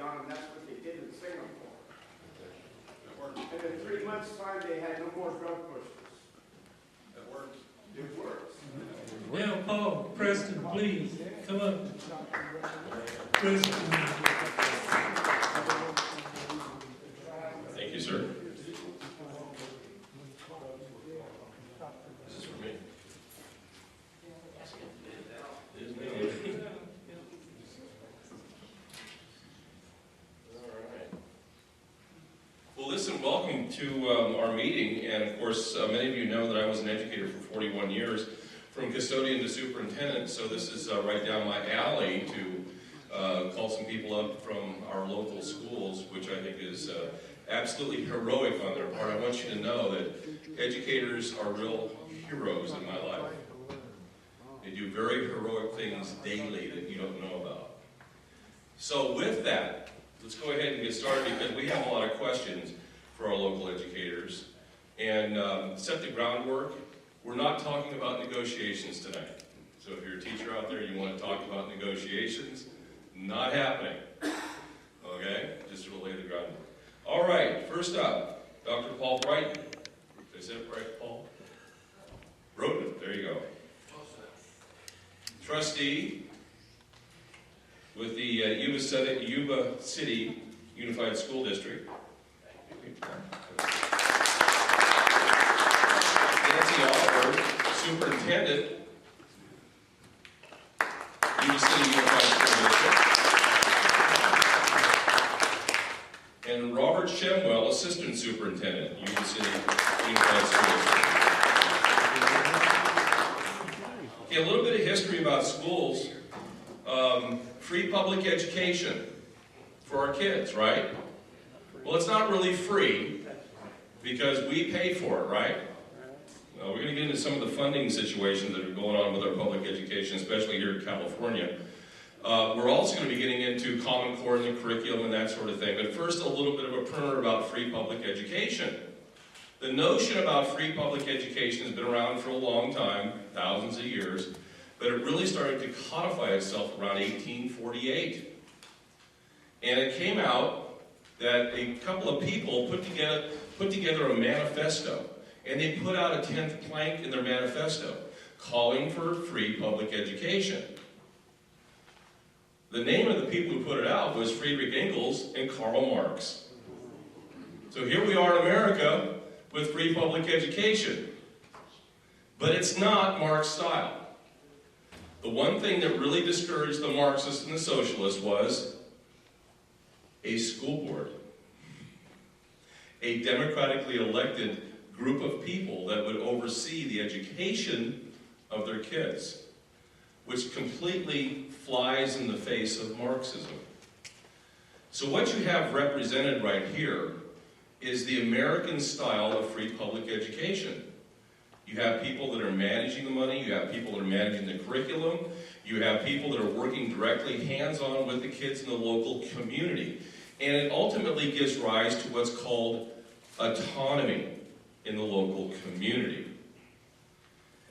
on, and that's what they did in Singapore. And in 3 months' time, they had no more drug pushers. That works. It works. Now, Paul, Preston, please, come up. Preston. Thank you, sir. This is for me. It is me. All right. Well, listen, welcome to our meeting. And of course, many of you know that I was an educator for 41 years, from custodian to superintendent. So this is right down my alley to call some people up from our local schools, which I think is absolutely heroic on their part. I want you to know that educators are real heroes in my life. They do very heroic things daily that you don't know about. So with that, let's go ahead and get started, because we have a lot of questions for our local educators. And set the groundwork. We're not talking about negotiations tonight. So if you're a teacher out there, you want to talk about negotiations, not happening. Okay? Just to lay the groundwork. All right, first up, Dr. Paul Broughton. Did I say it right, Paul? Broughton, there you go. Trustee with the Sutter-Yuba City Unified School District. Aaberg, Superintendent, Yuba City Unified School District. And Robert Shemwell, Assistant Superintendent, Yuba City Unified School District. Okay, a little bit of history about schools. Free public education for our kids, right? Well, it's not really free because we pay for it, right? We're going to get into some of the funding situations that are going on with our public education, especially here in California. We're also going to be getting into Common Core and the curriculum and that sort of thing. But first, a little bit of a primer about free public education. The notion about free public education has been around for a long time, thousands of years, but it really started to codify itself around 1848. And it came out that a couple of people put together a manifesto. And they put out a 10th plank in their manifesto, calling for free public education. The name of the people who put it out was Friedrich Engels and Karl Marx. So here we are in America with free public education. But it's not Marx style. The one thing that really discouraged the Marxists and the socialists was a school board. A democratically elected group of people that would oversee the education of their kids, which completely flies in the face of Marxism. So what you have represented right here is the American style of free public education. You have people that are managing the money, you have people that are managing the curriculum, you have people that are working directly hands-on with the kids in the local community. And it ultimately gives rise to what's called autonomy in the local community,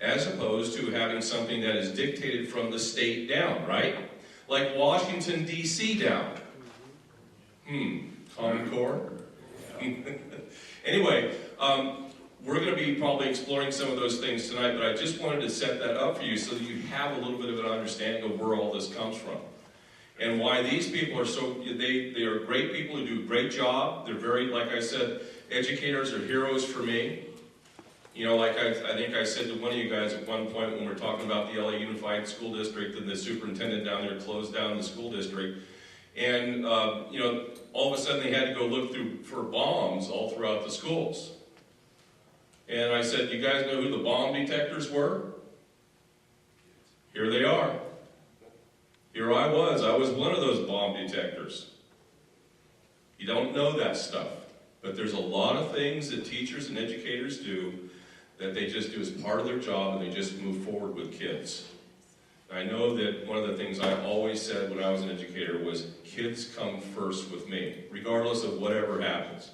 as opposed to having something that is dictated from the state down, right? Like Washington, D.C. down. Common Core? Anyway, we're going to be probably exploring some of those things tonight, but I just wanted to set that up for you so that you have a little bit of an understanding of where all this comes from. And why these people are so, they are great people who do a great job. They're very, like I said, educators are heroes for me. You know, like I think I said to one of you guys at one point when we were talking about the LA Unified School District and the superintendent down there closed down the school district. And, you know, all of a sudden they had to go look for bombs all throughout the schools. And I said, you guys know who the bomb detectors were? Here they are. Here I was one of those bomb detectors. You don't know that stuff, but there's a lot of things that teachers and educators do that they just do as part of their job, and they just move forward with kids. I know that one of the things I always said when I was an educator was, kids come first with me, regardless of whatever happens.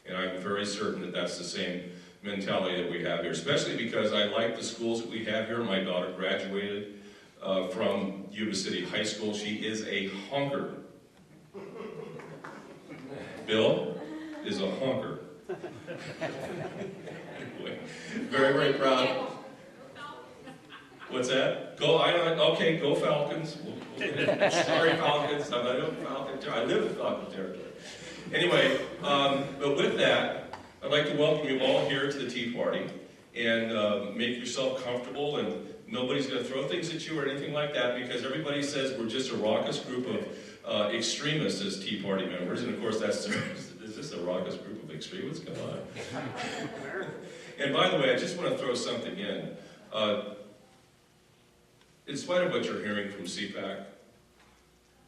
And I'm very certain that that's the same mentality that we have here, especially because I like the schools that we have here. My daughter graduated from Yuba City High School. She is a honker. Bill is a honker. Very, very proud. What's that? Okay, go Falcons. Sorry, Falcons. I live in Falcon territory. Anyway, but with that, I'd like to welcome you all here to the Tea Party, and make yourself comfortable, and nobody's going to throw things at you or anything like that, because everybody says we're just a raucous group of extremists as Tea Party members, and of course is this a raucous group of extremists? Come on. And by the way, I just want to throw something in. In spite of what you're hearing from CPAC,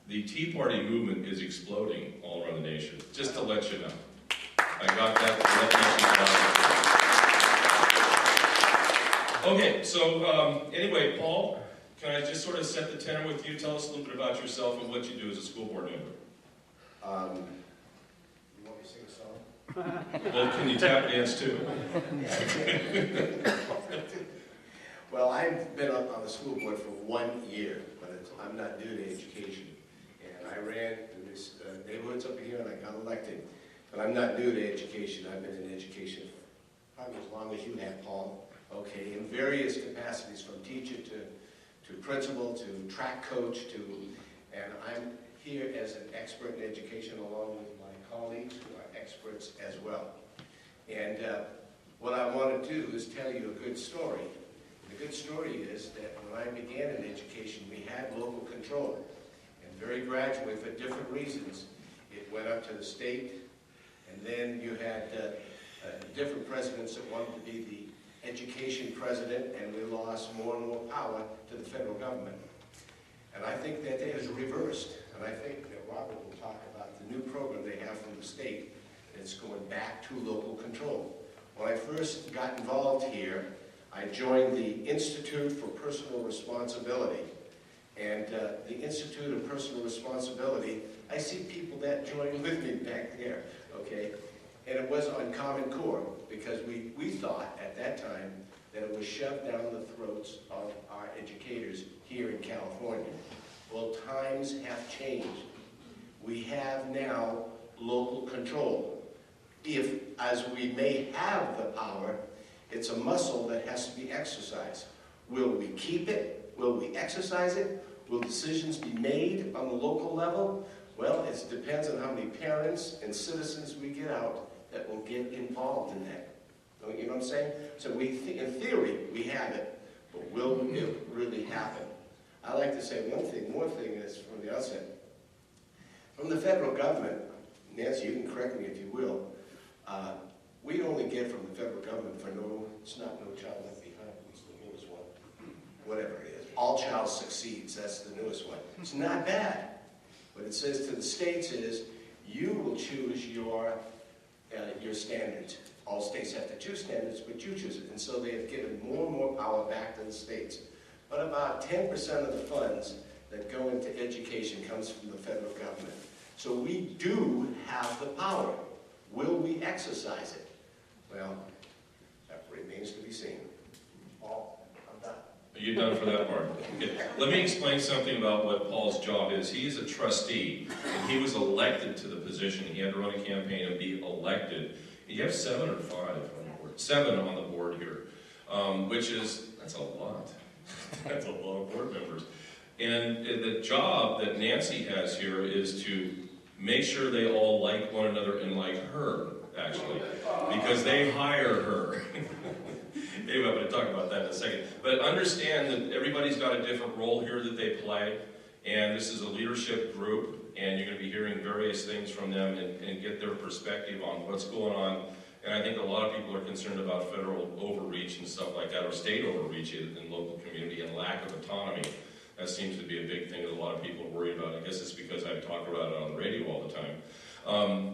the Tea Party movement is exploding all around the nation, just to let you know. I got that to let you know. Okay, so anyway, Paul, can I just sort of set the tenor with you? Tell us a little bit about yourself and what you do as a school board member. You want me to sing a song? Well, can you tap dance too? Well, I've been on the school board for 1 year, but I'm not new to education. And I ran in this neighborhoods up here, and I got elected. But I'm not new to education. I've been in education probably as long as you have, Paul. Okay, in various capacities, from teacher to principal to track coach and I'm here as an expert in education along with my colleagues who are experts as well. And what I want to do is tell you a good story. The good story is that when I began in education, we had local control. And very gradually, for different reasons, it went up to the state. And then you had different presidents that wanted to be the education president, and we lost more and more power to the federal government. And I think that has reversed. And I think that Robert will talk about the new program they have from the state that's going back to local control. When I first got involved here, I joined the Institute for Personal Responsibility. And the Institute of Personal Responsibility, I see people that joined with me back there, okay? And it was on Common Core, because we thought at that time that it was shoved down the throats of our educators here in California. Well, times have changed. We have now local control. As we may have the power, it's a muscle that has to be exercised. Will we keep it? Will we exercise it? Will decisions be made on the local level? Well, it depends on how many parents and citizens we get out that will get involved in that. You know what I'm saying? So in theory, we have it, but will it really happen? I like to say one thing is from the outset. From the federal government, Nancy, you can correct me if you will, we only get from the federal government for it's not No Child Left Behind, it's the newest one. Whatever it is. All Child Succeeds, that's the newest one. It's not bad. What it says to the states is, you will choose your standards. All states have to choose standards, but you choose it. And so they have given more and more power back to the states. But about 10% of the funds that go into education comes from the federal government. So we do have the power. Will we exercise it? Well, that remains to be seen. Paul, I'm done. Are you done for that part? Okay. Let me explain something about what Paul's job is. He is a trustee, and he was elected to the position. He had to run a campaign and be elected. You have 7 or 5 on the board. 7 on the board here, that's a lot. That's a lot of board members. And the job that Nancy has here is to make sure they all like one another and like her, actually, because they hire her. Anyway, I'm going to talk about that in a second. But understand that everybody's got a different role here that they play, and this is a leadership group, and you're going to be hearing various things from them and get their perspective on what's going on. And I think a lot of people are concerned about federal overreach and stuff like that, or state overreach in local community and lack of autonomy. That seems to be a big thing that a lot of people are worried about. I guess it's because I talk about it on the radio all the time.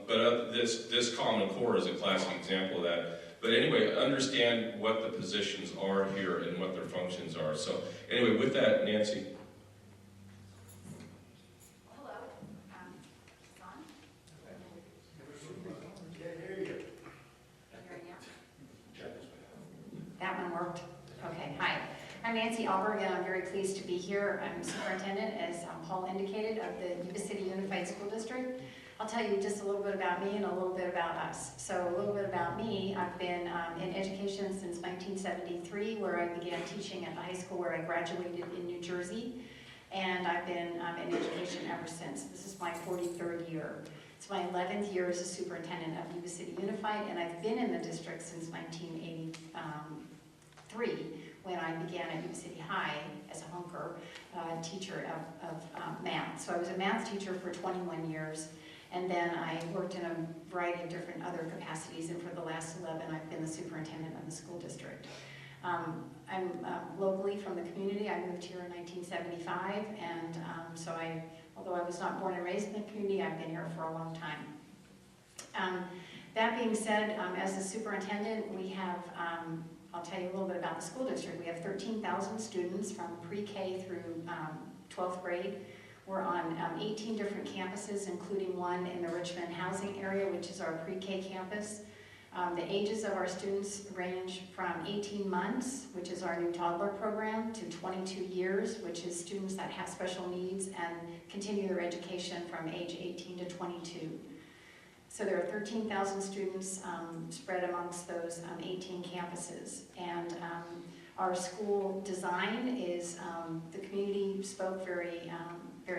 But this Common Core is a classic example of that. But anyway, understand what the positions are here and what their functions are. So anyway, with that, Nancy. Hello. Son? Can't hear you. Hearing you? That one worked? Okay, hi. I'm Nancy Aaberg, and I'm very pleased to be here. I'm superintendent, as Paul indicated, of the Yuba City Unified School District. I'll I'll tell you just a little bit about me and a little bit about us. So a little bit about me, I've been in education since 1973, where I began teaching at the high school where I graduated in New Jersey. And I've been in education ever since. This is my 43rd year. It's my 11th year as a superintendent of Yuba City Unified, and I've been in the district since 1983, when I began at Yuba City High as a hunker teacher of math. So I was a math teacher for 21 years, and then I worked in a variety of different other capacities, and for the last 11, I've been the superintendent of the school district. I'm locally from the community. I moved here in 1975, and although I was not born and raised in the community, I've been here for a long time. That being said, as a superintendent, we have, I'll tell you a little bit about the school district. We have 13,000 students from pre-K through 12th grade. We're on 18 different campuses, including one in the Richmond housing area, which is our pre-K campus. The ages of our students range from 18 months, which is our new toddler program, to 22 years, which is students that have special needs and continue their education from age 18 to 22. So there are 13,000 students spread amongst those 18 campuses. And our school design is, the community spoke very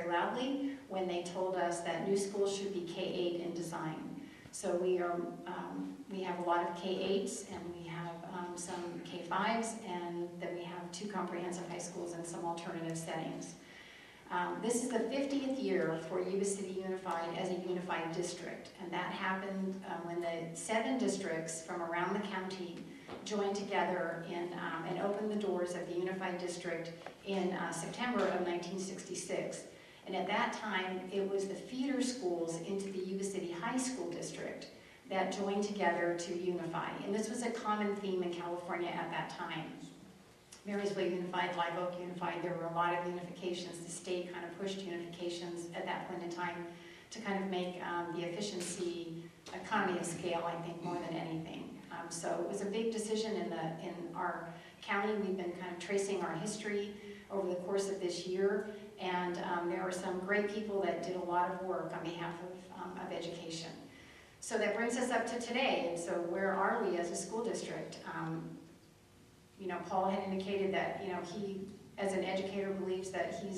loudly when they told us that new schools should be K-8 in design. So we have a lot of K-8s, and we have some K-5s, and then we have 2 comprehensive high schools and some alternative settings. This is the 50th year for Yuba City Unified as a unified district, and that happened when the 7 districts from around the county joined together and opened the doors of the unified district in September of 1966. And at that time, it was the feeder schools into the Yuba City High School District that joined together to unify. And this was a common theme in California at that time. Marysville Unified, Live Oak Unified, there were a lot of unifications. The state kind of pushed unifications at that point in time to kind of make the efficiency, economy of scale, I think, more than anything. So it was a big decision in our county. We've been kind of tracing our history over the course of this year. And there were some great people that did a lot of work on behalf of education. So that brings us up to today. And so where are we as a school district? Paul had indicated that, he, as an educator, believes that he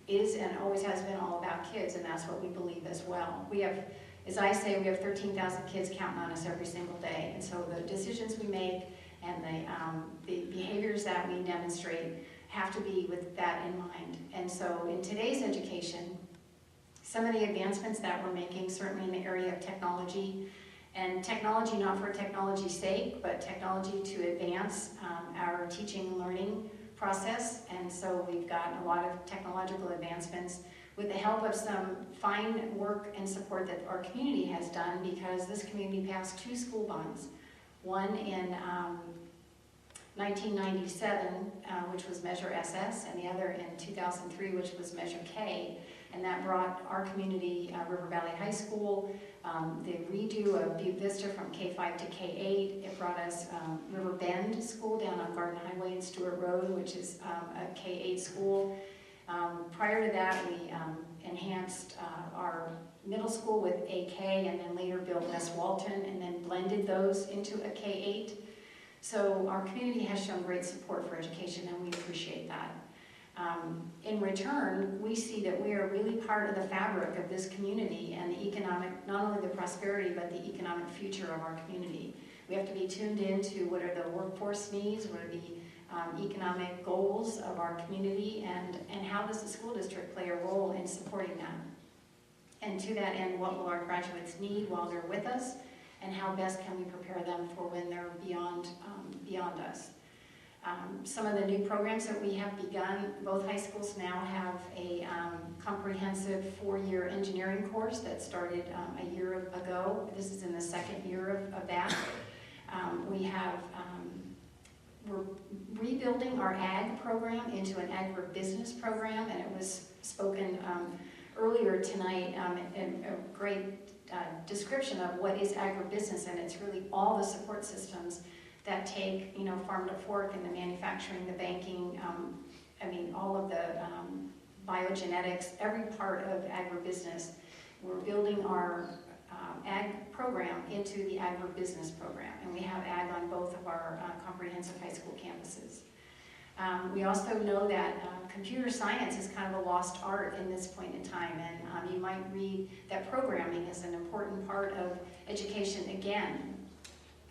is and always has been all about kids, and that's what we believe as well. We have, as I say, we have 13,000 kids counting on us every single day. And so the decisions we make and the behaviors that we demonstrate have to be with that in mind. And so in today's education, some of the advancements that we're making, certainly in the area of technology, and technology not for technology's sake, but technology to advance our teaching and learning process. And so we've got a lot of technological advancements with the help of some fine work and support that our community has done, because this community passed 2 school bonds. One in 1997, which was Measure SS, and the other in 2003, which was Measure K. And that brought our community, River Valley High School, the redo of Butte Vista from K-5 to K-8. It brought us River Bend School down on Garden Highway and Stewart Road, which is a K-8 school. Prior to that, we enhanced our middle school with AK, and then later built West Walton, and then blended those into a K-8. So our community has shown great support for education, and we appreciate that. In return, we see that we are really part of the fabric of this community and the economic, not only the prosperity, but the economic future of our community. We have to be tuned into what are the workforce needs, what are the economic goals of our community, and how does the school district play a role in supporting that. And to that end, what will our graduates need while they're with us, and how best can we prepare them for when they're beyond us. Some of the new programs that we have begun, both high schools now have a comprehensive 4-year engineering course that started a year ago. This is in the 2nd year of that. We're rebuilding our ag program into an agribusiness program, and it was spoken earlier tonight in a great description of what is agribusiness, and it's really all the support systems that take, farm to fork, and the manufacturing, the banking, all of the biogenetics, every part of agribusiness We're building our ag program into the agribusiness program, and we have ag on both of our comprehensive high school campuses. We also know that computer science is kind of a lost art in this point in time, and you might read that programming is an important part of education again,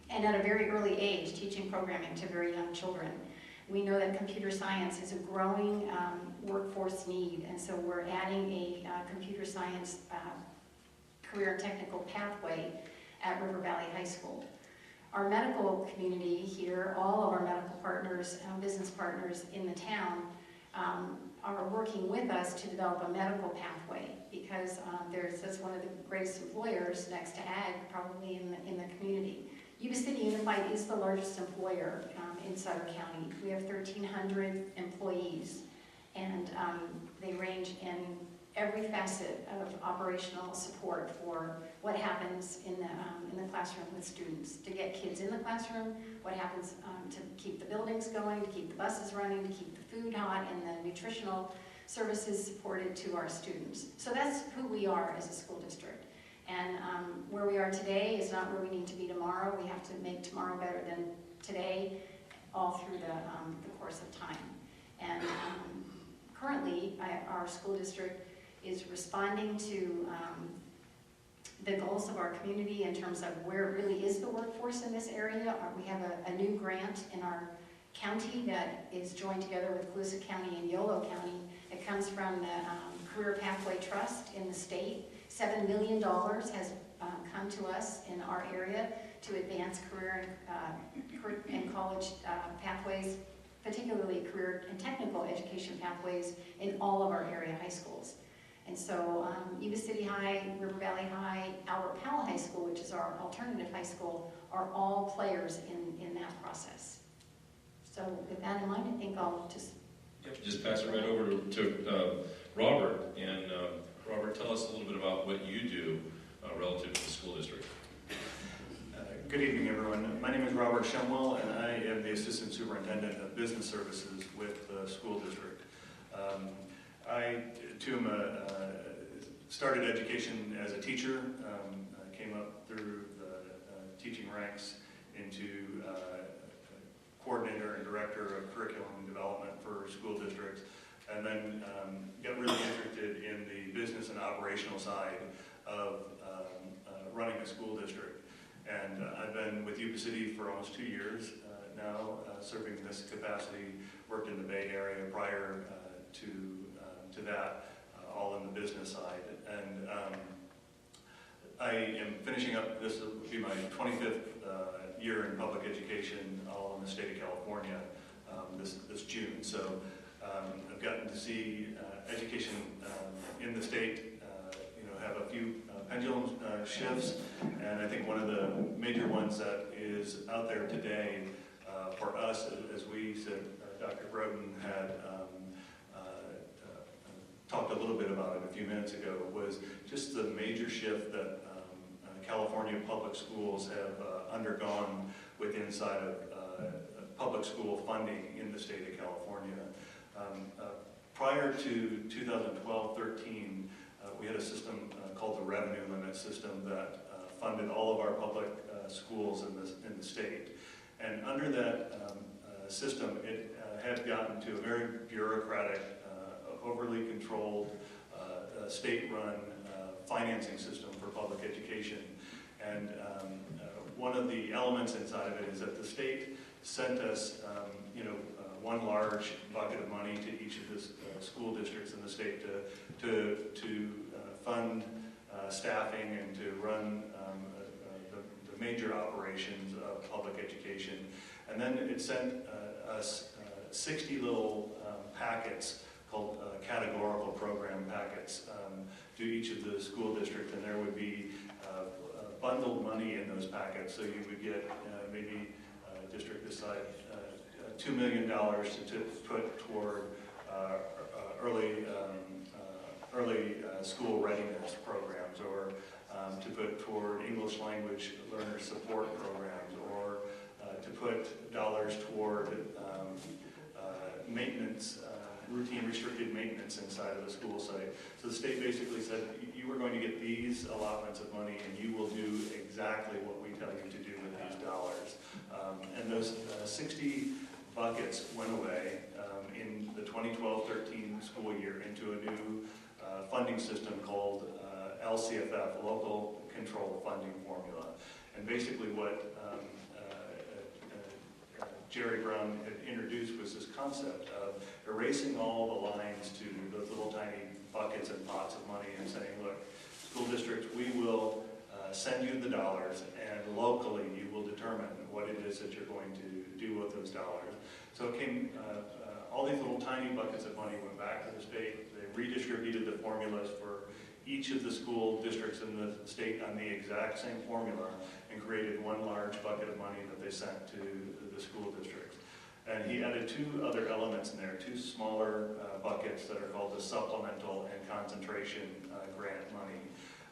and at a very early age, teaching programming to very young children. We know that computer science is a growing workforce need, and so we're adding a computer science career and technical pathway at River Valley High School. Our medical community here, all of our medical partners, business partners in the town, are working with us to develop a medical pathway, because that's one of the greatest employers next to ag, probably in the community. Yuba City Unified is the largest employer in Sutter County. We have 1,300 employees, and they range in every facet of operational support for what happens in the classroom with students, to get kids in the classroom, what happens to keep the buildings going, to keep the buses running, to keep the food hot, and the nutritional services supported to our students. So that's who we are as a school district. And where we are today is not where we need to be tomorrow. We have to make tomorrow better than today, all through the course of time. And currently, our school district is responding to the goals of our community in terms of where it really is the workforce in this area. We have a new grant in our county that is joined together with Colusa County and Yolo County. It comes from the Career Pathway Trust in the state. $7 million has come to us in our area to advance career and college pathways, particularly career and technical education pathways in all of our area high schools. And so Yuba City High, River Valley High, Albert Powell High School, which is our alternative high school, are all players in that process. So with that in mind, I think I'll just pass it right over to Robert. And Robert, tell us a little bit about what you do relative to the school district. Good evening, everyone. My name is Robert Shemwell, and I am the Assistant Superintendent of Business Services with the school district. I, too, started education as a teacher, came up through the teaching ranks into coordinator and director of curriculum development for school districts, and then got really interested in the business and operational side of running a school district. And I've been with Yuba City for almost 2 years now, serving in this capacity, worked in the Bay Area prior to that, all in the business side. And I am finishing up, this will be my 25th year in public education, all in the state of California this June. So I've gotten to see education in the state have a few pendulum shifts, and I think one of the major ones that is out there today for us, as we said, Dr. Broughton had talked a little bit about it a few minutes ago, was just the major shift that California public schools have undergone with inside of public school funding in the state of California. Prior to 2012-13, we had a system called the revenue limit system that funded all of our public schools in the state. And under that system, it had gotten to a very bureaucratic, overly controlled, state-run financing system for public education. And one of the elements inside of it is that the state sent us, one large bucket of money to each of the school districts in the state to fund staffing and to run the major operations of public education. And then it sent us 60 little packets called categorical program packets to each of the school districts, and there would be bundled money in those packets. So you would get maybe district decide $2 million to put toward early school readiness programs, or to put toward English language learner support programs, or to put dollars toward maintenance routine restricted maintenance inside of the school site. So the state basically said, you are going to get these allotments of money and you will do exactly what we tell you to do with these dollars. And those 60 buckets went away in the 2012-13 school year into a new funding system called LCFF, Local Controlled Funding Formula. And basically what Jerry Brown had introduced was this concept of erasing all the lines to those little tiny buckets and pots of money and saying, look, school districts, we will send you the dollars, and locally you will determine what it is that you're going to do with those dollars. So it came, all these little tiny buckets of money went back to the state. They redistributed the formulas for each of the school districts in the state on the exact same formula and created one large bucket of money that they sent to the school districts. And he added two other elements in there, two smaller buckets that are called the supplemental and concentration grant money.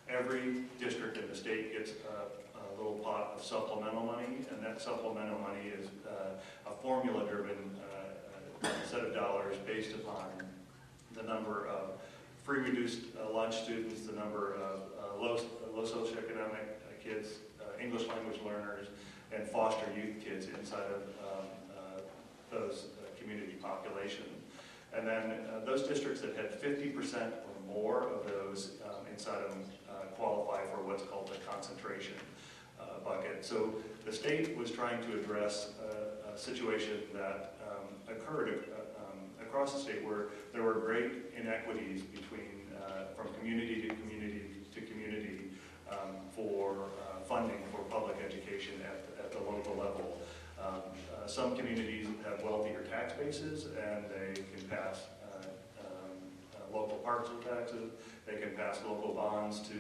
Every district in the state gets a little pot of supplemental money, and that supplemental money is a formula-driven set of dollars based upon the number of free reduced lunch students, the number of low socioeconomic kids, English language learners, and foster youth kids inside of those community populations. And then those districts that had 50% or more of those inside of them qualify for what's called the concentration bucket. So the state was trying to address a situation that occurred across the state where there were great inequities between from community to community to community for funding for public education at the local level. Some communities have wealthier tax bases and they can pass local parcel taxes. They can pass local bonds to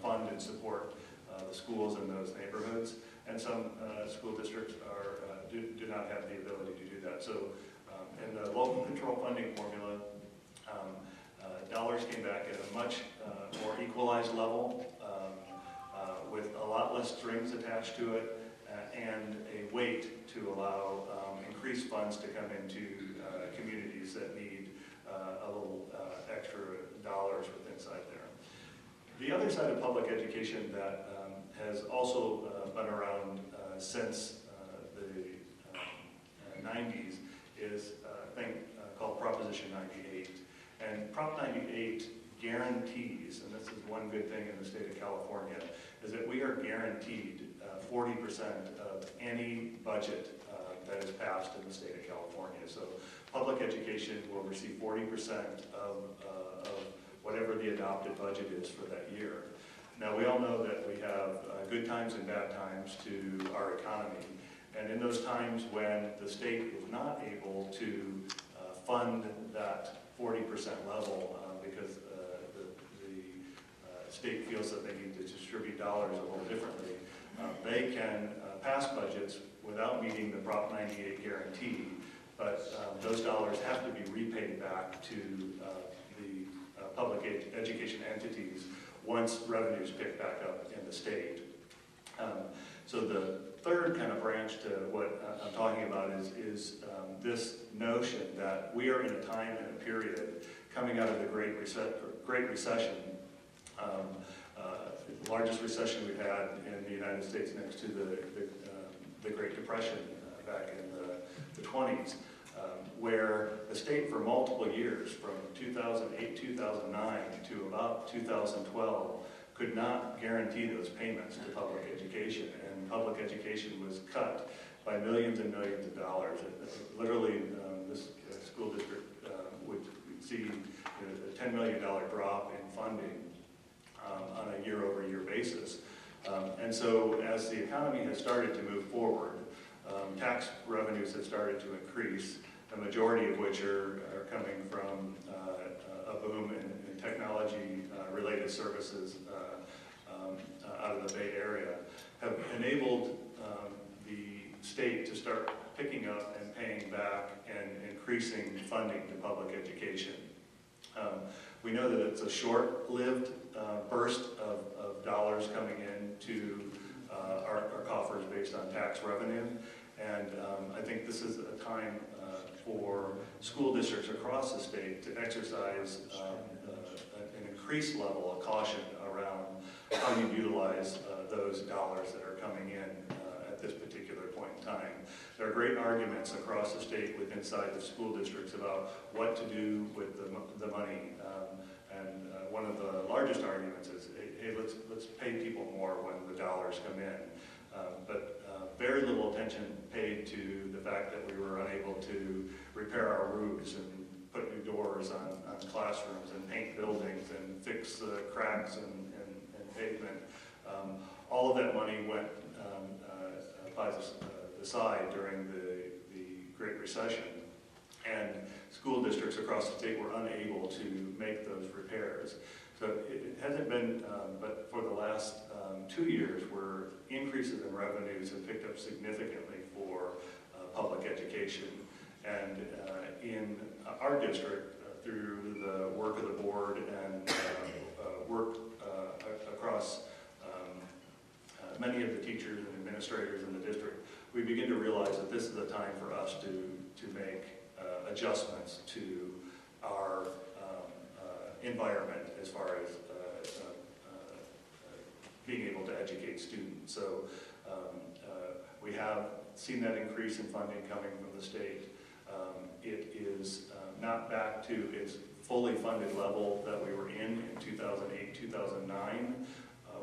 fund and support the schools in those neighborhoods. And some school districts do not have the ability to do that. So in the local control funding formula, dollars came back at a much more equalized level with a lot less strings attached to it and a weight to allow increased funds to come into communities that need a little extra dollars with inside there. The other side of public education that has also been around since the 90s is a thing called Proposition 98. And Prop 98 guarantees, and this is one good thing in the state of California, is that we are guaranteed 40% of any budget that is passed in the state of California. So public education will receive 40% of whatever the adopted budget is for that year. Now we all know that we have good times and bad times to our economy. And in those times when the state is not able to fund that 40% level because the state feels that they need to distribute dollars a little differently, they can pass budgets without meeting the Prop 98 guarantee, but those dollars have to be repaid back to the public education entities once revenues pick back up in the state. So the third kind of branch to what I'm talking about is this notion that we are in a time and a period coming out of the Great Recession, the largest recession we've had in the United States next to the Great Depression back in the 20s, where the state for multiple years, from 2008, 2009 to about 2012, could not guarantee those payments to public education, and public education was cut by millions and millions of dollars. Literally, this school district would see a $10 million drop in funding on a year-over-year basis. And so as the economy has started to move forward, tax revenues have started to increase, the majority of which are coming from a boom in technology-related services out of the Bay Area, have enabled the state to start picking up and paying back and increasing funding to public education. We know that it's a short-lived burst of dollars coming into our coffers based on tax revenue, And I think this is a time for school districts across the state to exercise an increased level of caution around how you utilize those dollars that are coming in at this particular point in time. There are great arguments across the state with inside the school districts about what to do with the money. One of the largest arguments is, hey, let's pay people more when the dollars come in. But very little attention paid to the fact that we were unable to repair our roofs and put new doors on classrooms and paint buildings and fix the cracks and pavement. All of that money went by the side during the Great Recession, and school districts across the state were unable to make those repairs. So it hasn't been, but for the last 2 years, where increases in revenues have picked up significantly for public education. And in our district, through the work of the board and work across many of the teachers and administrators in the district, we begin to realize that this is a time for us to make adjustments to our environment as far as being able to educate students. So we have seen that increase in funding coming from the state. It is not back to its fully funded level that we were in 2008, 2009.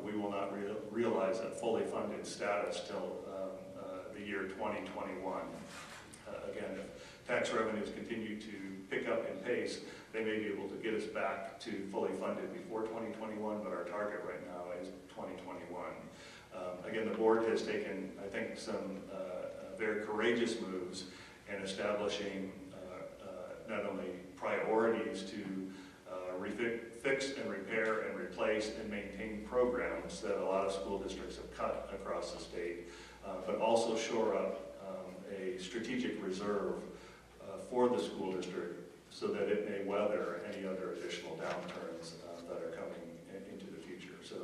We will not realize that fully funded status till the year 2021. Again, if tax revenues continue to pick up in pace, they may be able to get us back to fully funded before 2021, but our target right now is 2021. Again, the board has taken, I think, some very courageous moves in establishing not only priorities to fix and repair and replace and maintain programs that a lot of school districts have cut across the state, but also shore up a strategic reserve for the school district so that it may weather any other additional downturns that are coming into the future. So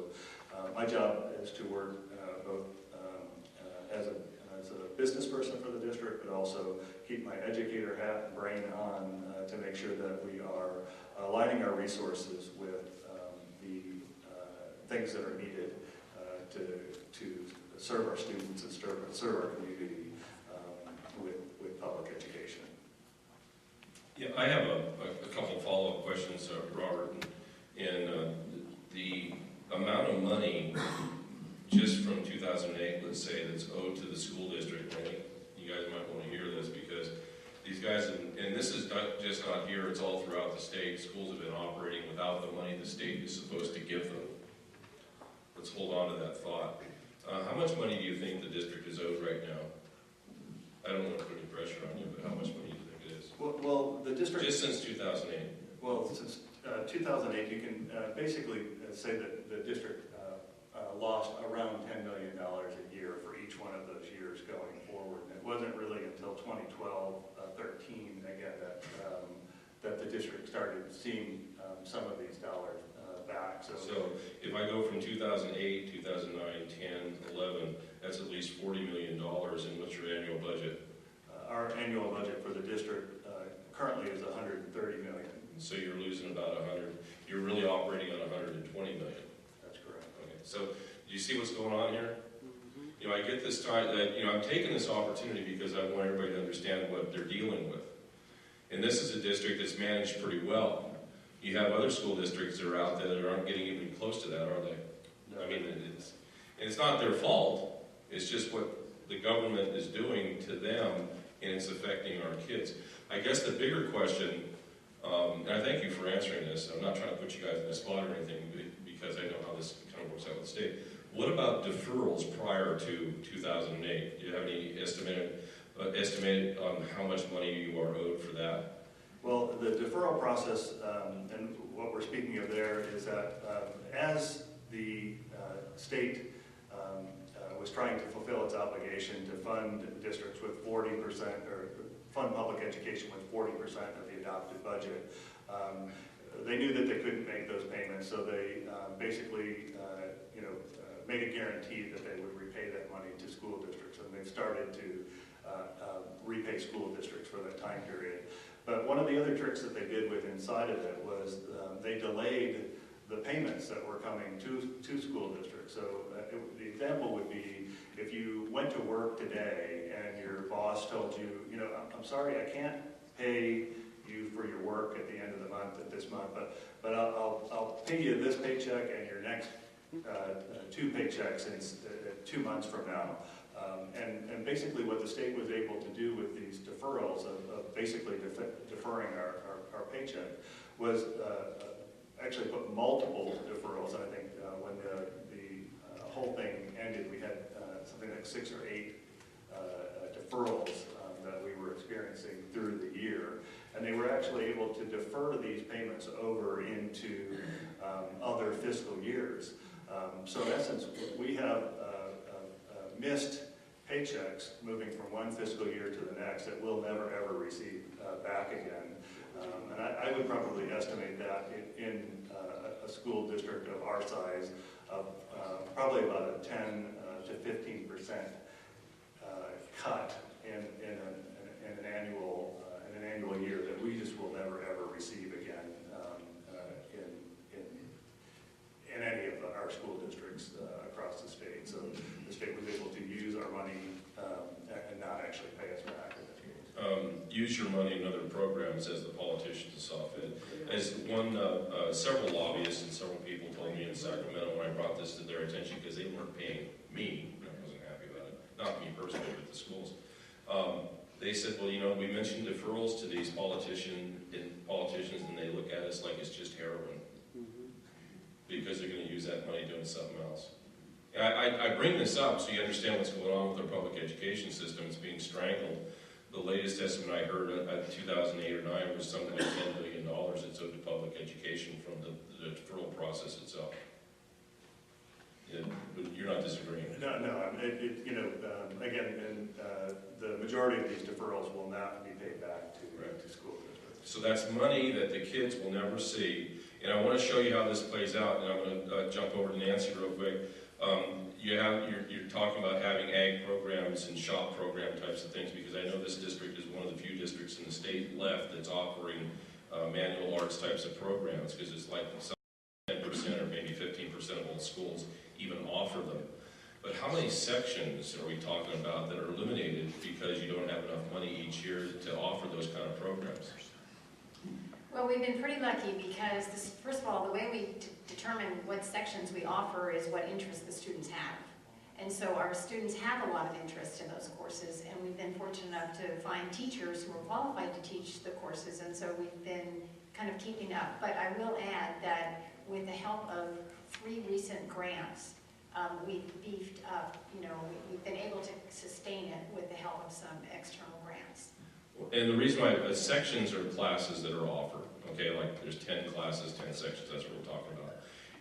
my job is to work both as a business person for the district, but also keep my educator hat and brain on to make sure that we are aligning our resources with the things that are needed to serve our students and serve our community with public education. Yeah, I have a couple follow-up questions, Robert. And the amount of money just from 2008, let's say, that's owed to the school district, I think you guys might want to hear this, because these guys, and this is just not here, it's all throughout the state. Schools have been operating without the money the state is supposed to give them. Let's hold on to that thought. How much money do you think the district is owed right now? I don't want to put any pressure on you, but how much money do you think it is? Well, the district... Just since 2008. Well, since 2008, you can basically say that the district lost around $10 million a year for each one of those years going forward. And it wasn't really until 2012-13, again, that the district started seeing some of these dollars back. So if I go from 2008, 2009, 10, 11, that's at least $40 million. And what's your annual budget? Our annual budget for the district currently is $130 million. So you're losing about 100. You're really operating on 120 million. That's correct. Okay. So do you see what's going on here? You know, I get this time that, you know, I'm taking this opportunity because I want everybody to understand what they're dealing with. And this is a district that's managed pretty well. You have other school districts that are out there that aren't getting even close to that, are they? No. I mean, it's not their fault. It's just what the government is doing to them, and it's affecting our kids. I guess the bigger question, and I thank you for answering this. I'm not trying to put you guys in a spot or anything, because I know how this kind of works out with the state. What about deferrals prior to 2008? Do you have any estimated on how much money you are owed for that? Well, the deferral process, and what we're speaking of there, is that as the state was trying to fulfill its obligation to fund districts with 40%, or fund public education with 40% of the adopted budget, they knew that they couldn't make those payments, so they basically, made a guarantee that they would repay that money to school districts, and they've started to repay school districts for that time period. But one of the other tricks that they did with inside of it was they delayed the payments that were coming to school districts. So the example would be if you went to work today and your boss told you, you know, I'm sorry, I can't pay you for your work at the end of the month, this month, but I'll pay you this paycheck and your next 2 paychecks in 2 months from now. And basically what the state was able to do with these deferrals of basically deferring our paycheck was actually put multiple deferrals. And I think when the whole thing ended, we had something like 6 or 8 deferrals that we were experiencing through the year. And they were actually able to defer these payments over into other fiscal years. So in essence, we have missed paychecks moving from one fiscal year to the next that we'll never ever receive back again. And I would probably estimate that in a school district of our size of probably about a 10 to 15% cut in an annual year that we just will never ever receive again in any of our school districts across the state. So the state was able to use our money and not actually pay us back. Use your money in other programs as the politicians saw fit. As several lobbyists and several people told me in Sacramento when I brought this to their attention, because they weren't paying me, I wasn't happy about it, not me personally, but the schools. They said, well, you know, we mentioned deferrals to these politicians, and they look at us like it's just heroin, because they're going to use that money doing something else. I bring this up so you understand what's going on with our public education system. It's being strangled. The latest estimate I heard at 2008 or 9 was something like $10 billion that's owed to public education from the deferral process itself. But you're not disagreeing? No. Again, the majority of these deferrals will not be paid back to school districts. So that's money that the kids will never see. And I want to show you how this plays out, and I'm going to jump over to Nancy real quick. You're talking about having ag programs and shop program types of things, because I know this district is one of the few districts in the state left that's offering manual arts types of programs, because it's like 10% or maybe 15% of all schools even offer them. But how many sections are we talking about that are eliminated because you don't have enough money each year to offer those kind of programs? Well, we've been pretty lucky because, first of all, the way we determine what sections we offer is what interest the students have. And so our students have a lot of interest in those courses, and we've been fortunate enough to find teachers who are qualified to teach the courses, and so we've been kind of keeping up. But I will add that with the help of 3 recent grants, we've beefed up, we've been able to sustain it with the help of some external grants. And the reason why sections are classes that are offered, okay, like there's 10 classes, 10 sections, that's what we're talking about.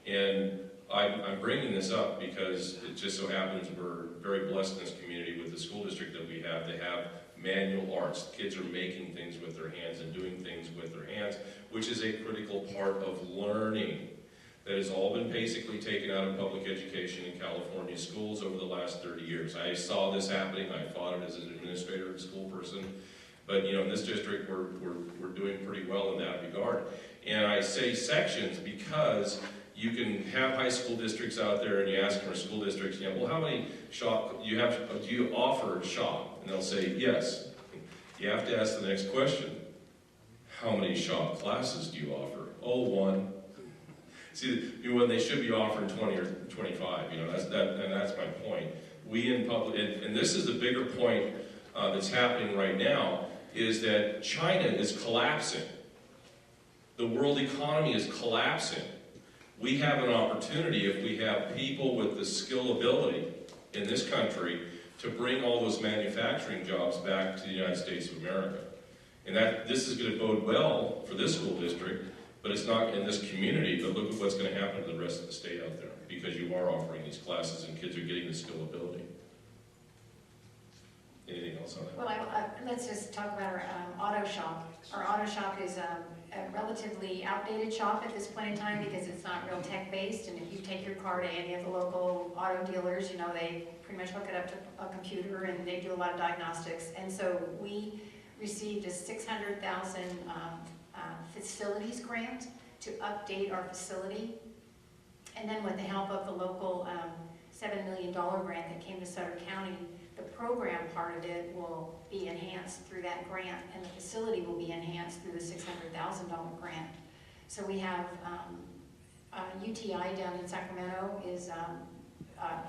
And I'm bringing this up because it just so happens we're very blessed in this community with the school district that we have. They have manual arts. Kids are making things with their hands and doing things with their hands, which is a critical part of learning. That has all been basically taken out of public education in California schools over the last 30 years. I saw this happening. I fought it as an administrator and school person. But in this district, we're doing pretty well in that regard. And I say sections because you can have high school districts out there, and you ask for school districts, well, how many shop do you offer shop? And they'll say yes. You have to ask the next question: how many shop classes do you offer? Oh, 1. See, when they should be offering 20 or 25, and that's my point. We in public, and this is the bigger point that's happening right now, is that China is collapsing. The world economy is collapsing. We have an opportunity, if we have people with the skill ability in this country, to bring all those manufacturing jobs back to the United States of America. And this is going to bode well for this school district, but it's not in this community. But look at what's going to happen to the rest of the state out there, because you are offering these classes and kids are getting the skill ability. Anything else on that? Well, let's just talk about our auto shop. Our auto shop is a relatively outdated shop at this point in time because it's not real tech-based, and if you take your car to any of the local auto dealers, you know, they pretty much hook it up to a computer and they do a lot of diagnostics. And so we received a $600,000 facilities grant to update our facility. And then with the help of the local $7 million grant that came to Sutter County, the program part of it will be enhanced through that grant, and the facility will be enhanced through the $600,000 grant. So we have UTI down in Sacramento is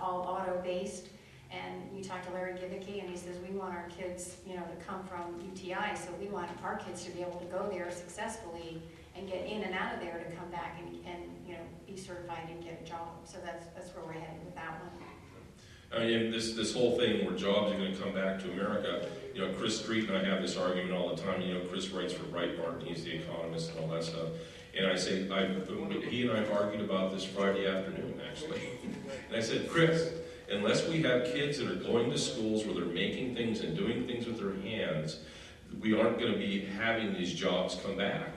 all auto-based, and we talked to Larry Givicki, and he says we want our kids, you know, to come from UTI, so we want our kids to be able to go there successfully and get in and out of there to come back and you know, be certified and get a job. So that's where we're headed with that one. And this whole thing where jobs are going to come back to America, you know, Chris Street and I have this argument all the time. You know, Chris writes for Breitbart, and he's the economist and all that stuff. And I say, he and I argued about this Friday afternoon, actually. And I said, Chris, unless we have kids that are going to schools where they're making things and doing things with their hands, we aren't going to be having these jobs come back.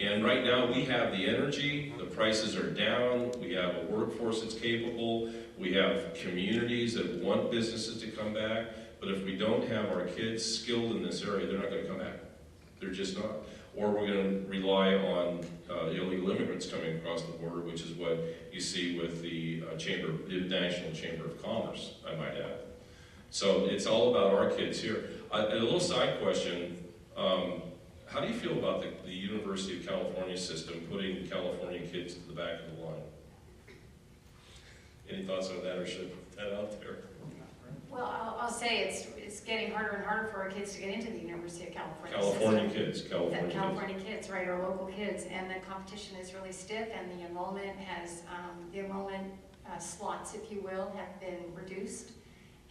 And right now we have the energy, the prices are down, we have a workforce that's capable, we have communities that want businesses to come back, but if we don't have our kids skilled in this area, they're not going to come back. They're just not. Or we're going to rely on illegal immigrants coming across the border, which is what you see with the National Chamber of Commerce, I might add. So it's all about our kids here. A little side question. How do you feel about the University of California system putting California kids to the back of the line? Any thoughts on that, or should I put that out there? Well, I'll say it's getting harder and harder for our kids to get into the University of California. California kids, right, our local kids, and the competition is really stiff, and the enrollment has slots, if you will, have been reduced.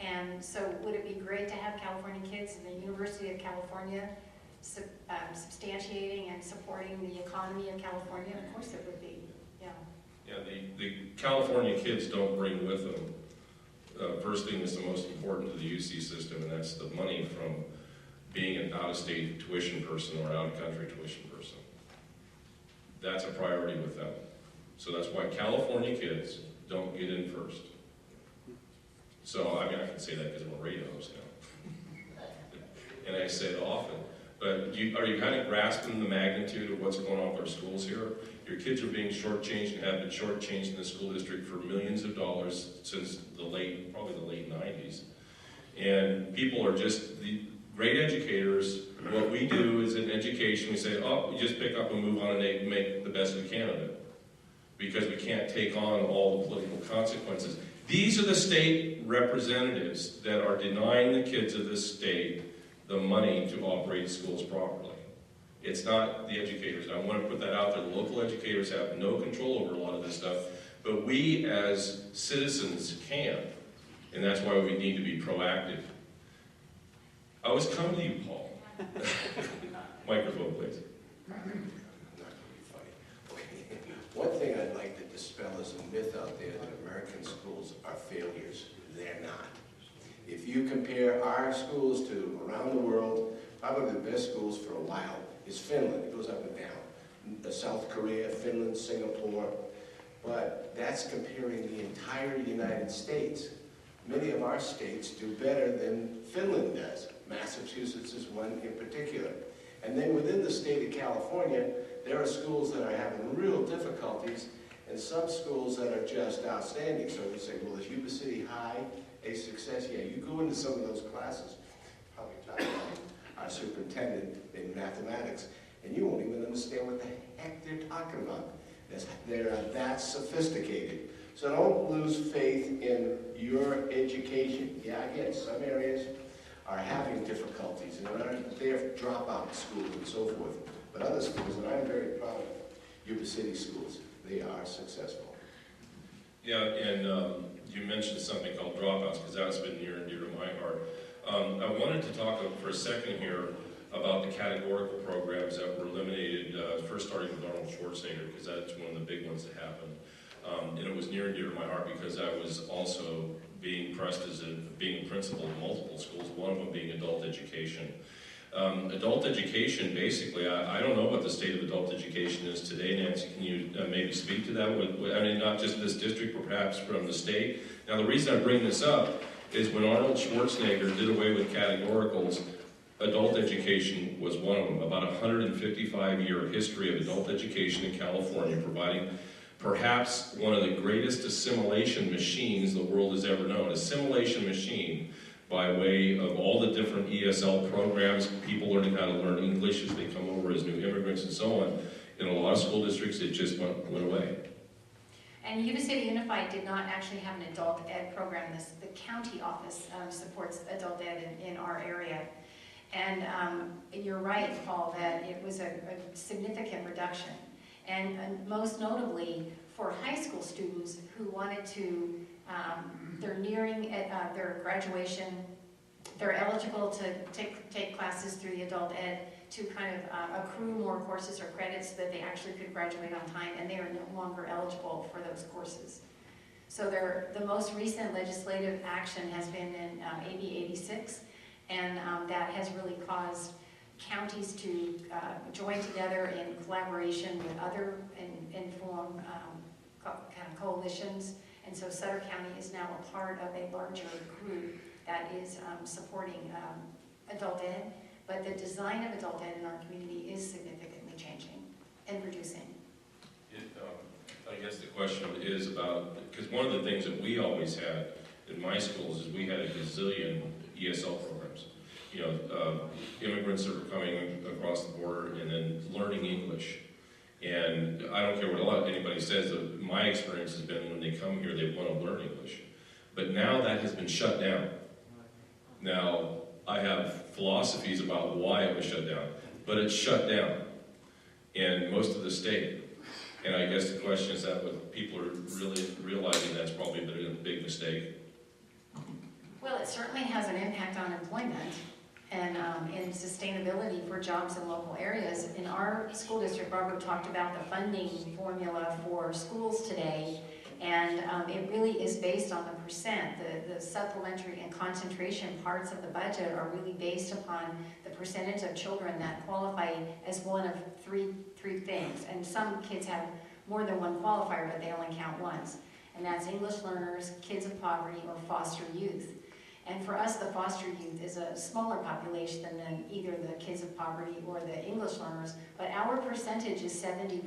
And so, would it be great to have California kids in the University of California substantiating and supporting the economy of California? Of course it would be, yeah. Yeah, the California kids don't bring with them first thing that's the most important to the UC system, and that's the money from being an out-of-state tuition person or out-of-country tuition person. That's a priority with them. So that's why California kids don't get in first. So, I mean, I can say that because I'm a radio host now. And I say it often. But are you kind of grasping the magnitude of what's going on with our schools here? Your kids are being shortchanged and have been shortchanged in the school district for millions of dollars since probably the late 90s. And people are just the great educators. What we do is in education, we say, oh, we just pick up and move on and make the best we can of it. Because we can't take on all the political consequences. These are the state representatives that are denying the kids of this state the money to operate schools properly. It's not the educators. And I want to put that out there. The local educators have no control over a lot of this stuff, but we as citizens can, and that's why we need to be proactive. I was coming to you, Paul. Microphone, please. I'm not going to be funny. Okay. One thing I'd like to dispel is a myth out there that American schools are failures. They're not. If you compare our schools to around the world, probably the best schools for a while is Finland. It goes up and down. South Korea, Finland, Singapore. But that's comparing the entire United States. Many of our states do better than Finland does. Massachusetts is one in particular. And then within the state of California, there are schools that are having real difficulties and some schools that are just outstanding. So we say, well, is Yuba City High a success? Yeah, you go into some of those classes, probably talk about our superintendent in mathematics, and you won't even understand what the heck they're talking about. They're that sophisticated. So don't lose faith in your education. Yeah, I get some areas are having difficulties, and they have dropout schools and so forth. But other schools, and I'm very proud of Yuba City schools, they are successful. Yeah, and you mentioned something called dropouts, because that's been near and dear to my heart. I wanted to talk for a second here about the categorical programs that were eliminated, first starting with Arnold Schwarzenegger, because that's one of the big ones that happened. And it was near and dear to my heart because I was also being pressed as being a principal in multiple schools, one of them being adult education. Adult education, basically, I don't know what the state of adult education is today. Nancy, can you maybe speak to that? I mean, not just this district, but perhaps from the state. Now, the reason I bring this up is when Arnold Schwarzenegger did away with categoricals, adult education was one of them. About a 155-year history of adult education in California, providing perhaps one of the greatest assimilation machines the world has ever known. Assimilation machine by way of all the different ESL programs, people learning how to learn English as they come over as new immigrants and so on. In a lot of school districts, it just went away. And Yuba City Unified did not actually have an adult ed program. The county office supports adult ed in our area. And you're right, Paul, that it was a significant reduction. And most notably for high school students who wanted to, they're nearing their graduation, they're eligible to take classes through the adult ed to kind of accrue more courses or credits so that they actually could graduate on time, and they are no longer eligible for those courses. So the most recent legislative action has been in AB 86, and that has really caused counties to join together in collaboration with other and form kind of coalitions. And so Sutter County is now a part of a larger group that is supporting adult ed, but the design of adult ed in our community is significantly changing and reducing. I guess the question is about, because one of the things that we always had in my schools is we had a gazillion ESL programs. You know, immigrants that were coming across the border and then learning English. And I don't care what anybody says, my experience has been when they come here, they want to learn English. But now that has been shut down. Now, I have philosophies about why it was shut down, but it's shut down in most of the state. And I guess the question is that what people are really realizing that's probably been a big mistake. Well, it certainly has an impact on employment and in sustainability for jobs in local areas. In our school district, Robert talked about the funding formula for schools today, and it really is based on the percent. The supplementary and concentration parts of the budget are really based upon the percentage of children that qualify as one of three things. And some kids have more than one qualifier, but they only count once. And that's English learners, kids of poverty, or foster youth. And for us, the foster youth is a smaller population than either the kids of poverty or the English learners, but our percentage is 70%.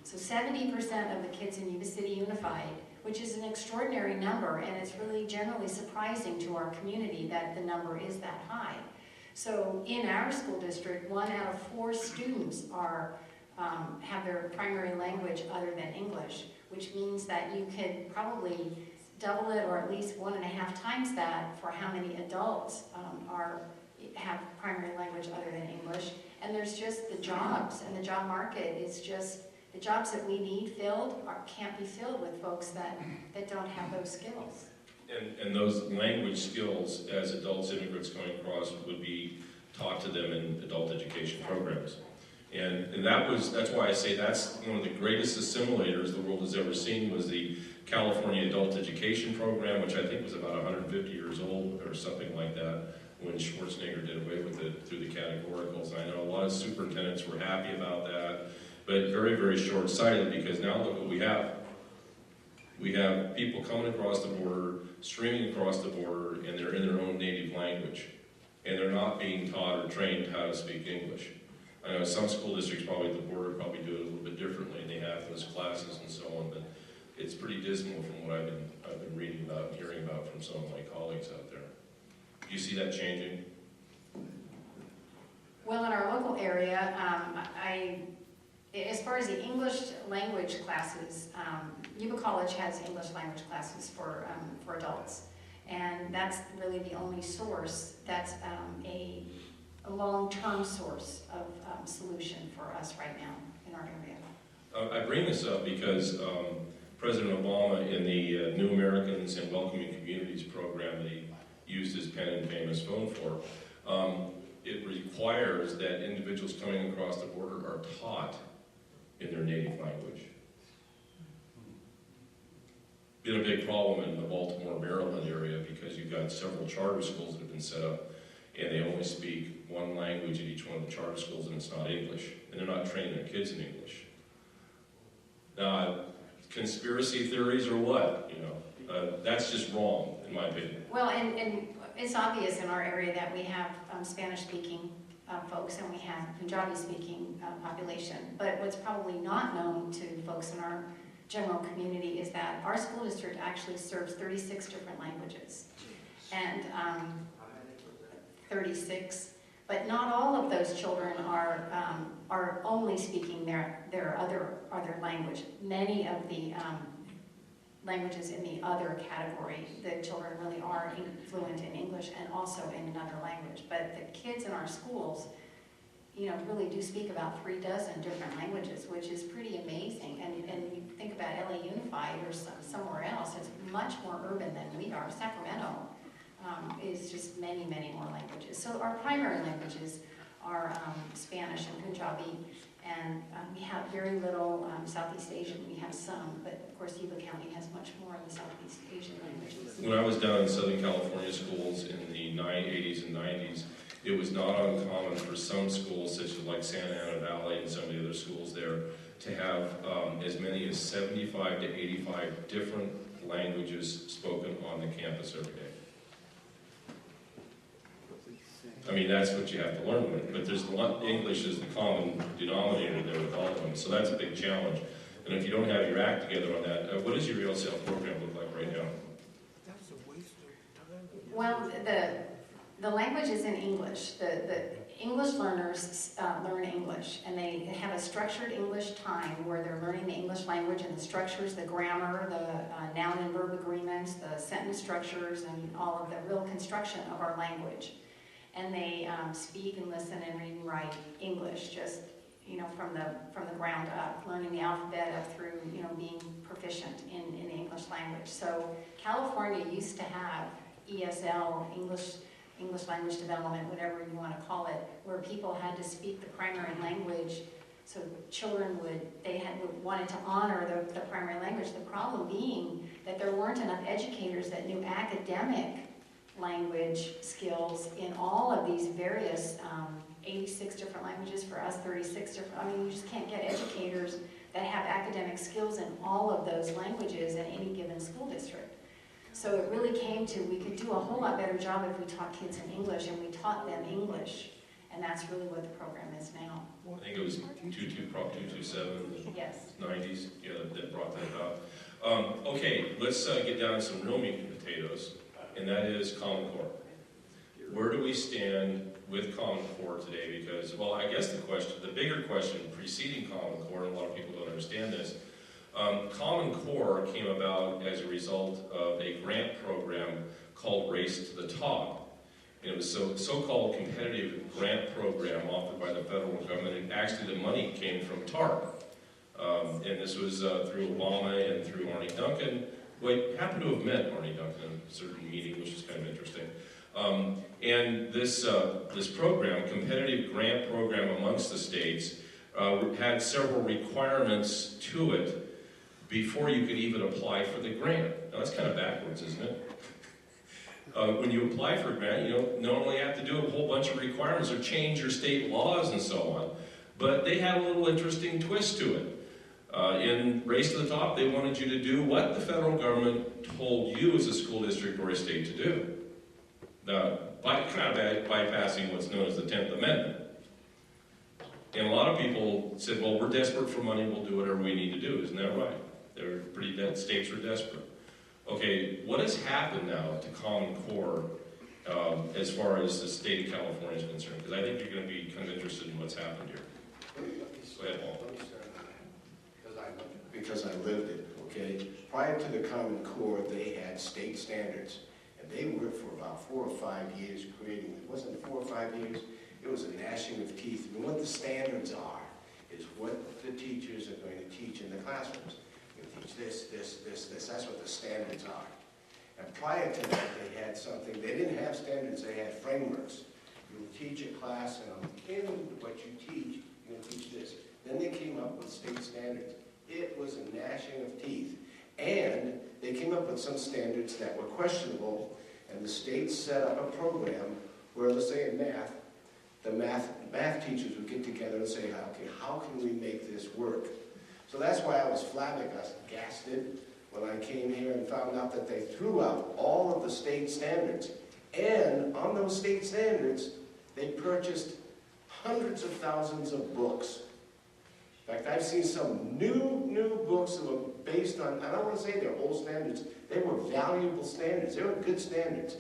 So 70% of the kids in Yuba City Unified, which is an extraordinary number, and it's really generally surprising to our community that the number is that high. So in our school district, 1 out of 4 students have their primary language other than English, which means that you could probably double it, or at least 1.5 times that for how many adults have primary language other than English. And there's just the jobs, and the job market is just, the jobs that we need filled can't be filled with folks that don't have those skills. And those language skills, as adults, immigrants coming across, would be taught to them in adult education programs. And that's why I say that's one of the greatest assimilators the world has ever seen, was the California Adult Education Program, which I think was about 150 years old or something like that, when Schwarzenegger did away with it through the categoricals. I know a lot of superintendents were happy about that, but very, very short-sighted, because now look what we have. We have people coming across the border, streaming across the border, and they're in their own native language. And they're not being taught or trained how to speak English. I know some school districts probably at the border probably do it a little bit differently, and they have those classes and so on, but it's pretty dismal from what I've been reading about and hearing about from some of my colleagues out there. Do you see that changing? Well, in our local area, as far as the English language classes, Yuba College has English language classes for adults, and that's really the only source that's a long-term source of solution for us right now in our area. I bring this up because President Obama, in the New Americans and Welcoming Communities program that he used his pen and famous phone for, it requires that individuals coming across the border are taught in their native language. Been a big problem in the Baltimore, Maryland area, because you've got several charter schools that have been set up, and they only speak one language at each one of the charter schools, and it's not English, and they're not training their kids in English. Now, conspiracy theories or what? You know, that's just wrong, in my opinion. Well, and it's obvious in our area that we have Spanish-speaking folks and we have Punjabi-speaking population. But what's probably not known to folks in our general community is that our school district actually serves 36 different languages. And 36, but not all of those children are only speaking their other language. Many of the languages in the other category, the children really are fluent in English and also in another language. But the kids in our schools, you know, really do speak about 36 different languages, which is pretty amazing. And you think about LA Unified or somewhere else, it's much more urban than we are. Sacramento is just many, many more languages. So our primary languages are Spanish and Punjabi, and we have very little Southeast Asian. We have some, but of course Yuba County has much more of the Southeast Asian languages. When I was down in Southern California schools in the 80s and 90s, it was not uncommon for some schools, such as like Santa Ana Valley and some of the other schools there, to have as many as 75 to 85 different languages spoken on the campus every day. I mean, that's what you have to learn with, but there's English is the common denominator there with all of them, so that's a big challenge. And if you don't have your act together on that, what does your ELCL program look like right now? That's a waste of time. Well, the language is in English. The English learners learn English, and they have a structured English time where they're learning the English language and the structures, the grammar, the noun and verb agreements, the sentence structures, and all of the real construction of our language. And they speak and listen and read and write English, just, you know, from the ground up, learning the alphabet up through, you know, being proficient in the English language. So California used to have ESL, English language development, whatever you want to call it, where people had to speak the primary language. So children wanted to honor the primary language. The problem being that there weren't enough educators that knew academic language skills in all of these various 86 different languages, for us 36 different. I mean, you just can't get educators that have academic skills in all of those languages in any given school district. So it really came to, we could do a whole lot better job if we taught kids in English, and we taught them English, and that's really what the program is now. I think it was Prop 227 in the Yes. 90s, yeah, that brought that about. Okay, let's get down to some real meat and potatoes, and that is Common Core. Where do we stand with Common Core today? Because, well, I guess the bigger question preceding Common Core, and a lot of people don't understand this, Common Core came about as a result of a grant program called Race to the Top. And it was a so-called competitive grant program offered by the federal government, and actually the money came from TARP. And this was through Obama and through Arnie Duncan. Well, I happen to have met Arnie Duncan in a certain meeting, which is kind of interesting. And this program, competitive grant program amongst the states, had several requirements to it before you could even apply for the grant. Now that's kind of backwards, isn't it? When you apply for a grant, you don't normally have to do a whole bunch of requirements or change your state laws and so on. But they had a little interesting twist to it. In Race to the Top, they wanted you to do what the federal government told you as a school district or a state to do. Now, bypassing what's known as the 10th Amendment. And a lot of people said, well, we're desperate for money, we'll do whatever we need to do. Isn't that right? States are desperate. Okay, what has happened now to Common Core as far as the state of California is concerned? Because I think you're going to be kind of interested in what's happened here. Go ahead, Paul. Let me start because I lived it, okay? Prior to the Common Core, they had state standards, and they worked for about 4 or 5 years creating, it wasn't 4 or 5 years, it was a gnashing of teeth. And what the standards are is what the teachers are going to teach in the classrooms. Teach this, that's what the standards are. And prior to that, they had something, they didn't have standards, they had frameworks. You teach a class, and in what you teach, you're going to teach this. Then they came up with state standards. It was a gnashing of teeth. And they came up with some standards that were questionable, and the state set up a program where, let's say in math, the math teachers would get together and say, okay, how can we make this work? So that's why I was flabbergasted when I came here and found out that they threw out all of the state standards. And on those state standards, they purchased hundreds of thousands of books. In fact, I've seen some new books that were based on, I don't want to say they're old standards, they were valuable standards, they were good standards.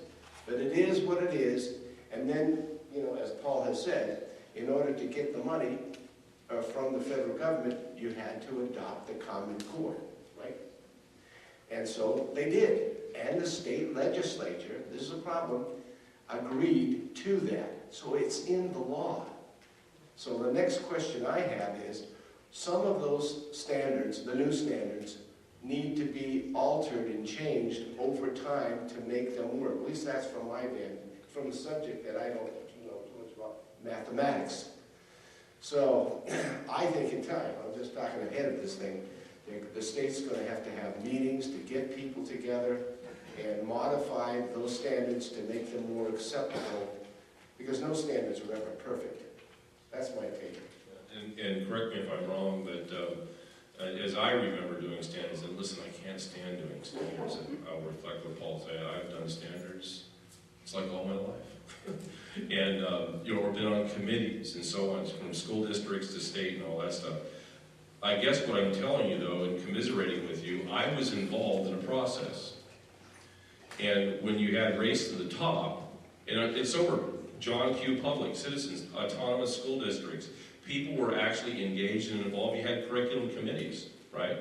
But it is what it is, and then, you know, as Paul has said, in order to get the money from the federal government, you had to adopt the Common Core, right? And so they did, and the state legislature, this is a problem, agreed to that. So it's in the law. So the next question I have is, some of those standards, the new standards, need to be altered and changed over time to make them work. At least that's from my end, from the subject that I don't know too much about, mathematics. So I think in time, I'm just talking ahead of this thing, the state's going to have meetings to get people together and modify those standards to make them more acceptable, because no standards are ever perfect. That's my opinion. And correct me if I'm wrong, but as I remember doing standards, and listen, I can't stand doing standards, and I'll reflect what Paul said. I've done standards, it's like all my life. And, you know, we've been on committees and so on, from school districts to state and all that stuff. I guess what I'm telling you, though, and commiserating with you, I was involved in a process. And when you had Race to the Top, and it's over John Q. Public, citizens, autonomous school districts, people were actually engaged and involved. You had curriculum committees, right?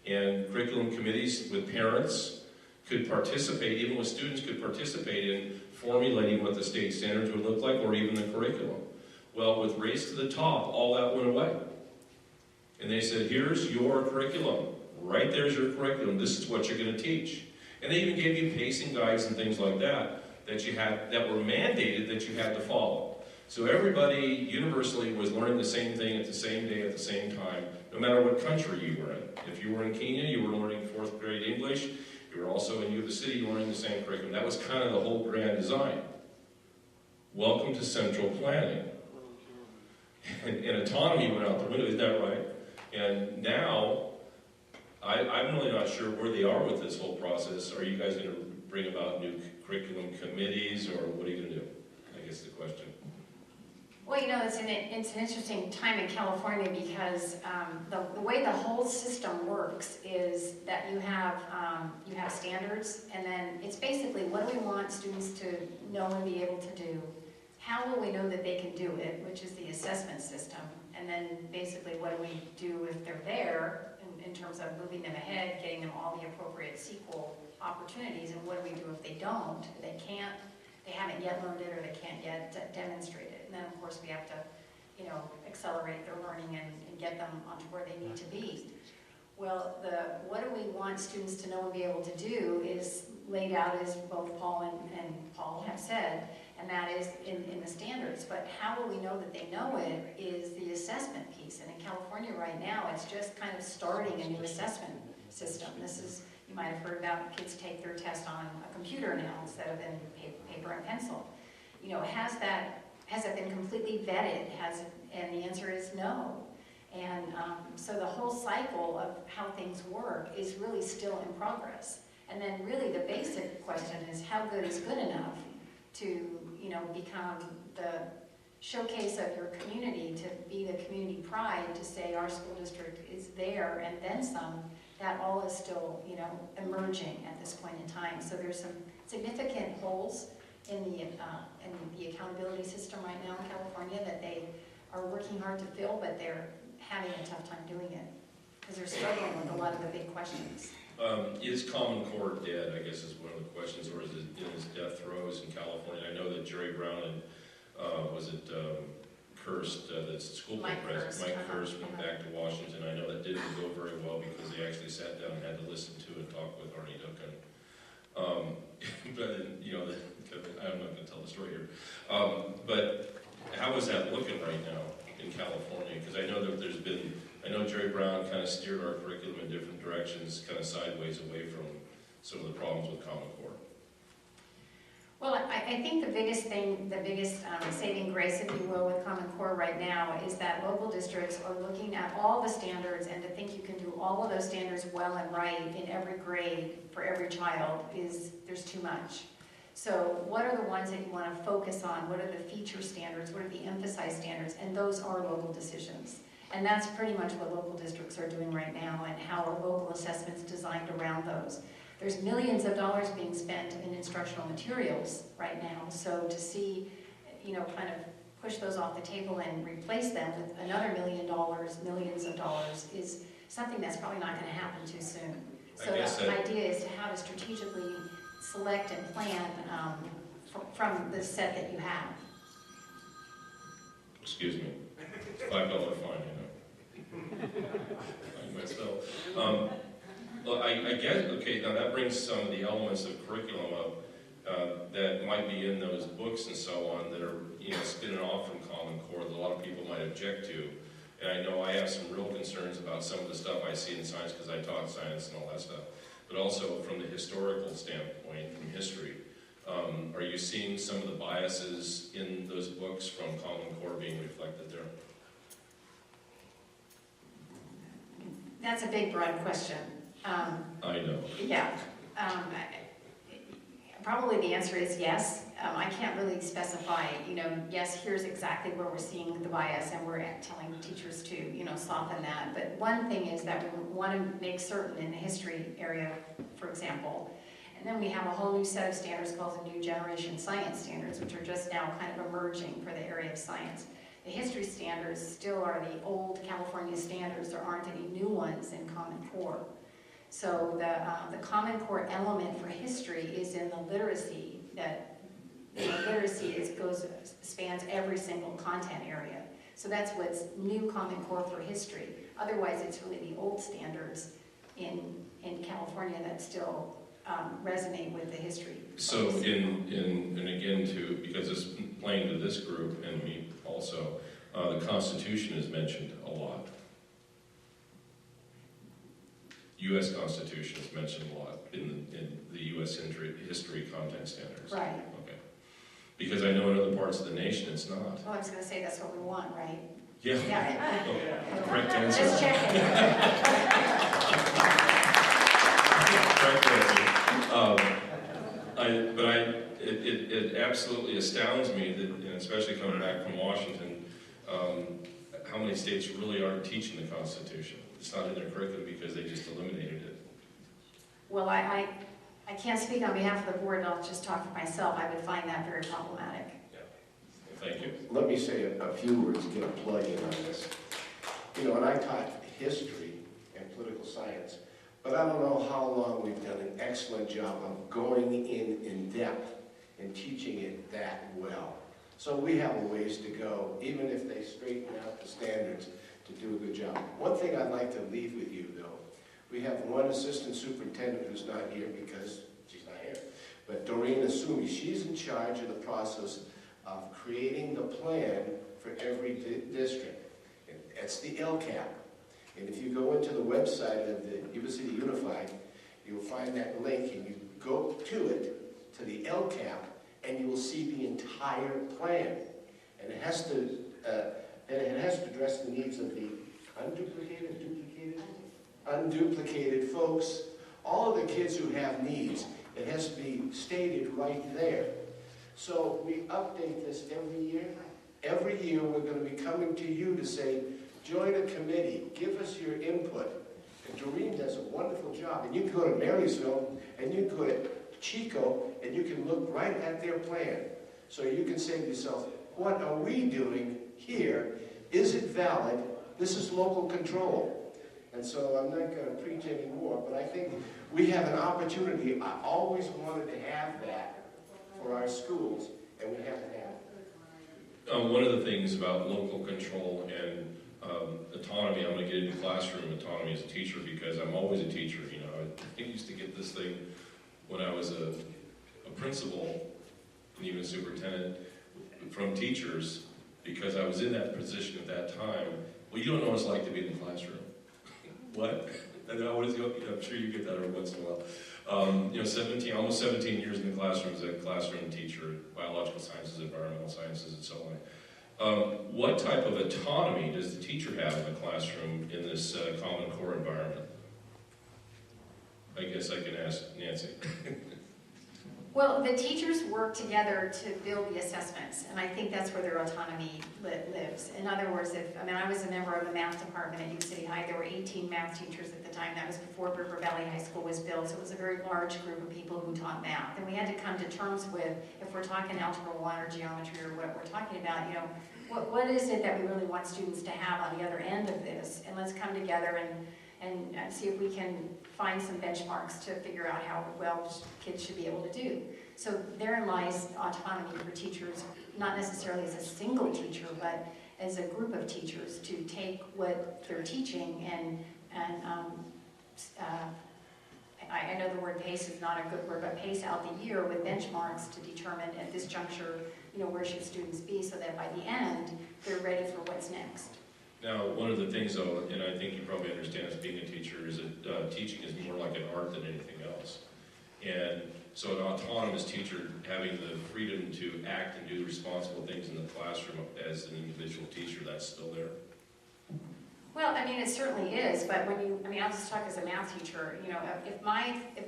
And curriculum committees with parents could participate, even with students could participate in formulating what the state standards would look like, or even the curriculum. Well, with Race to the Top, all that went away. And they said, here's your curriculum. Right there's your curriculum. This is what you're going to teach. And they even gave you pacing guides and things like that that were mandated that you had to follow. So everybody universally was learning the same thing at the same day at the same time, no matter what country you were in. If you were in Kenya, you were learning 4th grade English. You were also in Yuba City learning the same curriculum. That was kind of the whole grand design. Welcome to central planning. And autonomy went out the window, isn't that right? And now, I'm really not sure where they are with this whole process. Are you guys going to bring about new curriculum committees, or what are you going to do? I guess the question. Well, you know, it's an interesting time in California because the way the whole system works is that you have standards, and then it's basically what do we want students to know and be able to do? How will we know that they can do it, which is the assessment system? And then basically what do we do if they're there in terms of moving them ahead, getting them all the appropriate sequel opportunities, and what do we do if they don't? They haven't yet learned it, or they can't yet demonstrate it. And then of course we have to, you know, accelerate their learning and get them onto where they need to be. Well, what do we want students to know and be able to do is laid out, as both Paul and Paul have said, and that is in the standards. But how will we know that they know it is the assessment piece. And in California right now, it's just kind of starting a new assessment system. This is, you might have heard about kids take their test on a computer now instead of in paper and pencil. You know, has it been completely vetted? And the answer is no. And so the whole cycle of how things work is really still in progress. And then really the basic question is, how good is good enough to, you know, become the showcase of your community, to be the community pride, to say our school district is there and then some. That all is still, you know, emerging at this point in time. So there's some significant holes in the accountability system right now in California that they are working hard to fill, but they're having a tough time doing it because they're struggling with a lot of the big questions. Is Common Core dead, I guess is one of the questions, or is it in its death throes in California? I know that Jerry Brown and, Kirst, the school board president, Mike Kirst, went back to Washington. I know that didn't go very well because they actually sat down and had to listen to and talk with Arnie Duncan. But, you know, I'm not going to tell the story here. But how is that looking right now in California? Because I know that I know Jerry Brown kind of steered our curriculum in different directions, kind of sideways away from some of the problems with Common Core. Well, I I think the biggest thing, the biggest saving grace, if you will, with Common Core right now is that local districts are looking at all the standards, and to think you can do all of those standards well and right in every grade for every child there's too much. So what are the ones that you want to focus on? What are the feature standards? What are the emphasized standards? And those are local decisions. And that's pretty much what local districts are doing right now, and how are local assessments designed around those. There's millions of dollars being spent in instructional materials right now, so to see, kind of push those off the table and replace them with another millions of dollars is something that's probably not going to happen too soon. So the idea is to how to strategically select and plan from the set that you have. Excuse me. It's $5 fine, myself. Well, I guess, okay, now that brings some of the elements of curriculum up that might be in those books and so on that are, spinning off from Common Core that a lot of people might object to. And I know I have some real concerns about some of the stuff I see in science because I taught science and all that stuff. But also from the historical standpoint, from history. Are you seeing some of the biases in those books from Common Core being reflected there? That's a big, broad question. I know. Yeah. Probably the answer is yes. I can't really specify, yes, here's exactly where we're seeing the bias, and we're telling teachers to, soften that. But one thing is that we want to make certain in the history area, for example, and then we have a whole new set of standards called the New Generation Science Standards, which are just now kind of emerging for the area of science. The history standards still are the old California standards. There aren't any new ones in Common Core. So the Common Core element for history is in the literacy, that literacy spans every single content area. So that's what's new Common Core for history. Otherwise, it's really the old standards in California that still resonate with the history. So and again, because it's playing to this group and me also, the Constitution is mentioned a lot. U.S. Constitution is mentioned a lot in the U.S. history content standards. Right. Okay. Because I know in other parts of the nation it's not. Well, I was going to say that's what we want, right? Yeah. Yeah. Oh, correct answer. Just checking. Correct answer. It absolutely astounds me that, and especially coming back from Washington, how many states really aren't teaching the Constitution. It's not in their curriculum because they just eliminated it. Well, I can't speak on behalf of the board, I'll just talk for myself. I would find that very problematic. Yeah. Well, thank you. Let me say a few words, get a plug in on this. And I taught history and political science, but I don't know how long we've done an excellent job of going in depth and teaching it that well. So we have a ways to go, even if they straighten out the standards, to do a good job. One thing I'd like to leave with you, though, we have one assistant superintendent who's not here because she's not here, but Doreen Asumi, she's in charge of the process of creating the plan for every district. That's the LCAP. And if you go into the website of the Yuba City Unified, you'll find that link, and you go to it, to the LCAP, and you will see the entire plan. And it has to address the needs of the unduplicated folks, all of the kids who have needs. It has to be stated right there. So we update this every year. Every year we're going to be coming to you to say, join a committee, give us your input. And Doreen does a wonderful job. And you can go to Marysville, and you can go to Chico, and you can look right at their plan. So you can say to yourself, what are we doing here? Is it valid? This is local control. And so I'm not going to preach anymore, but I think we have an opportunity. I always wanted to have that for our schools, and we haven't had it. One of the things about local control and autonomy, I'm going to get into classroom autonomy as a teacher because I'm always a teacher. I used to get this thing when I was a principal and even a superintendent from teachers because I was in that position at that time. Well, you don't know what it's like to be in the classroom. What? I'm sure you get that every once in a while. Almost 17 years in the classroom as a classroom teacher, biological sciences, environmental sciences, and so on. What type of autonomy does the teacher have in the classroom in this Common Core environment? I guess I can ask Nancy. Well, the teachers work together to build the assessments, and I think that's where their autonomy lives. In other words, I was a member of the math department at U City High. There were 18 math teachers at the time. That was before River Valley High School was built, so it was a very large group of people who taught math. And we had to come to terms with, if we're talking algebra 1 or geometry or what we're talking about, what is it that we really want students to have on the other end of this? And let's come together and see if we can find some benchmarks to figure out how well kids should be able to do. So therein lies autonomy for teachers, not necessarily as a single teacher, but as a group of teachers to take what they're teaching and I know the word pace is not a good word, but pace out the year with benchmarks to determine at this juncture, where should students be so that by the end, they're ready for what's next. Now, one of the things, though, and I think you probably understand as being a teacher, is that teaching is more like an art than anything else. And so an autonomous teacher having the freedom to act and do responsible things in the classroom as an individual teacher, that's still there? Well, it certainly is, but I'll just talk as a math teacher, if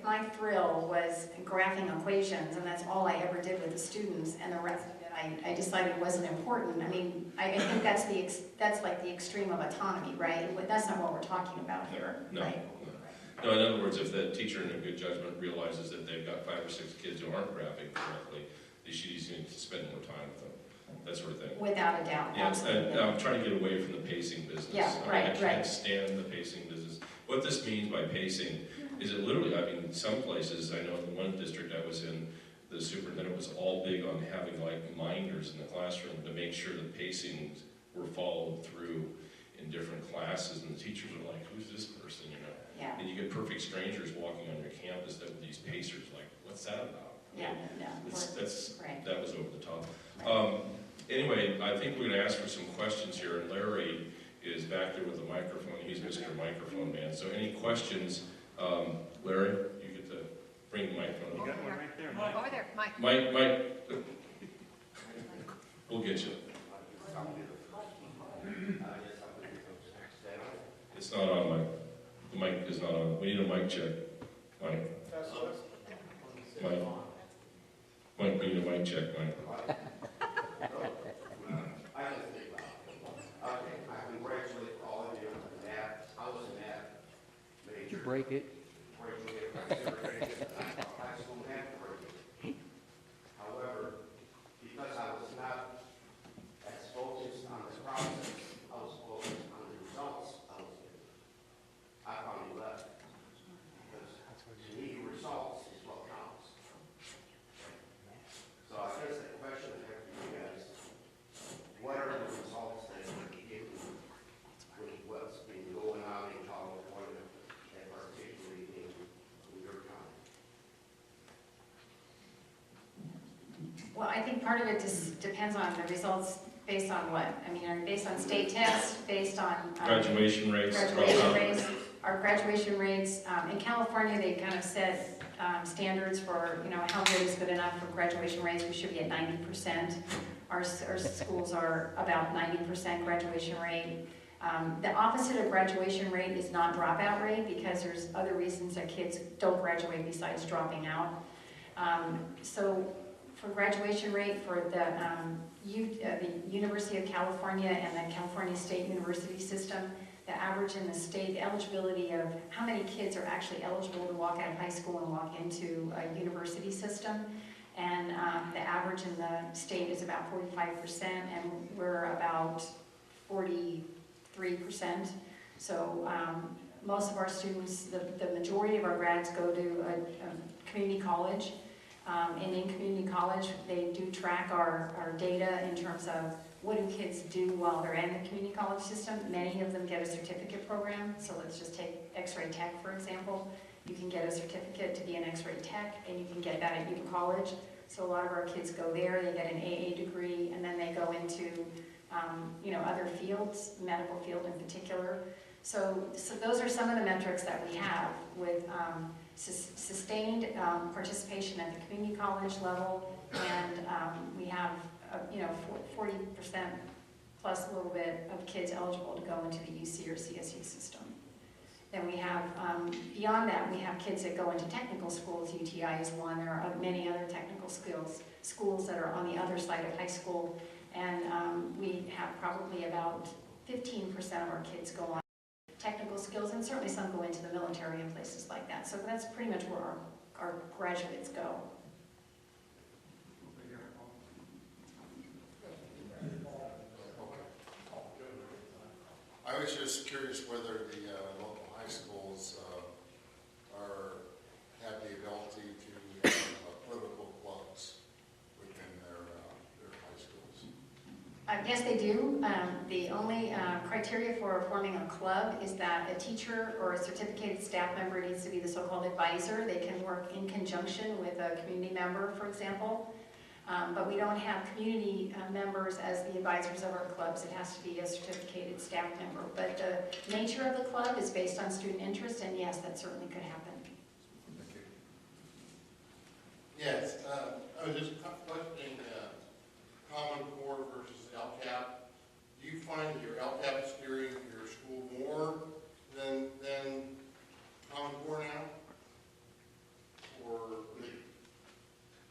my thrill was graphing equations and that's all I ever did with the students and the rest of it I decided wasn't important, I think that's like the extreme of autonomy, right? But that's not what we're talking about here, No, right? no, in other words, if that teacher in a good judgment realizes that they've got 5 or 6 kids who aren't graphing correctly, she's going to spend more time with them, that sort of thing. Without a doubt, Yeah, absolutely. I'm trying to get away from the pacing business. Yeah, right, I can't stand the pacing business. What this means by pacing is it literally, some places, I know in the one district I was in, the superintendent was all big on having like minders in the classroom to make sure the pacings were followed through in different classes, and the teachers are like, who's this person, Yeah. And you get perfect strangers walking on your campus that with these pacers, like, what's that about? Yeah, no. Right. That was over the top. Anyway, I think we're going to ask for some questions here, and Larry is back there with the microphone. He's Mr. Microphone Man. So any questions? Larry, you get to bring the microphone. You got one right there, Mike. Over there, Mike. Mike, we'll get you. It's not on, Mike. The mic is not on. We need a mic check. Mike. Mike, we need a mic check, Mike. Did you break it? However, because I was not as focused on the process, I was focused on the results I was getting. I finally left because to me, results is what counts. So I guess the question I have for you guys, what are the results that you're getting with what's been going on in California, and particularly in your county? Well, I think part of it just depends on the results based on what? Are they based on state tests, based on Graduation rates. Our graduation rates, in California, they kind of set standards for, how good is good enough for graduation rates. We should be at 90%. Our schools are about 90% graduation rate. The opposite of graduation rate is not dropout rate, because there's other reasons that kids don't graduate besides dropping out. So for graduation rate for the University of California and the California State University system, the average in the state eligibility of how many kids are actually eligible to walk out of high school and walk into a university system. And the average in the state is about 45%, and we're about 43%. So most of our students, the majority of our grads go to a community college. And in community college, they do track our data in terms of what do kids do while they're in the community college system. Many of them get a certificate program. So let's just take X-ray tech, for example. You can get a certificate to be an X-ray tech, and you can get that at Yuba College. So a lot of our kids go there, they get an AA degree, and then they go into other fields, medical field in particular. So those are some of the metrics that we have with sustained participation at the community college level, and we have, 40% plus a little bit of kids eligible to go into the UC or CSU system. Then we have, beyond that, we have kids that go into technical schools. UTI is one. There are many other technical schools that are on the other side of high school. And we have probably about 15% of our kids go on technical skills, and certainly some go into the military and places like that. So that's pretty much where our graduates go. I was just curious whether the local high schools have the ability to have political clubs within their high schools. Yes, they do. The only criteria for forming a club is that a teacher or a certificated staff member needs to be the so-called advisor. They can work in conjunction with a community member, for example. But we don't have community members as the advisors of our clubs. It has to be a certificated staff member. But the nature of the club is based on student interest, and yes, that certainly could happen. Thank you. Yes, I was just questioning Common Core versus LCAP. Do you find that your LCAP is steering your school more than Common Core now? Or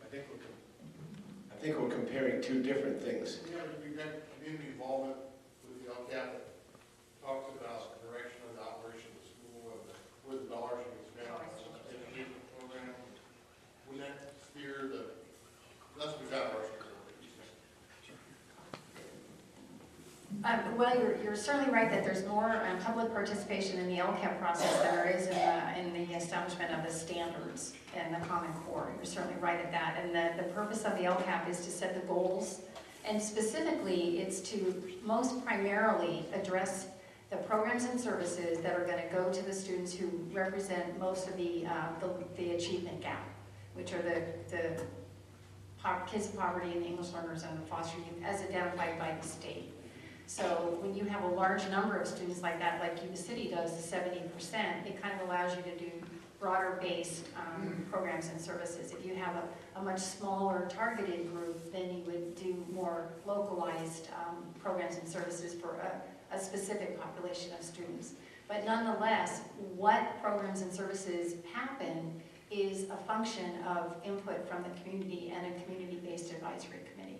I think we're comparing two different things. we've got community involvement with the LCAP that talks about the direction of the operation of the school and where the dollars are spent on the education program. Wouldn't that steer that's what we've got our school. Well, you're certainly right that there's more public participation in the LCAP process than there is in the establishment of the standards and the Common Core. You're certainly right at that. And the purpose of the LCAP is to set the goals, and specifically it's to most primarily address the programs and services that are going to go to the students who represent most of the achievement gap, which are the kids of poverty and the English learners and the foster youth as identified by the state. So when you have a large number of students like that, like Yuba City does, 70%, it kind of allows you to do broader-based programs and services. If you have a much smaller targeted group, then you would do more localized programs and services for a specific population of students. But nonetheless, what programs and services happen is a function of input from the community and a community-based advisory committee.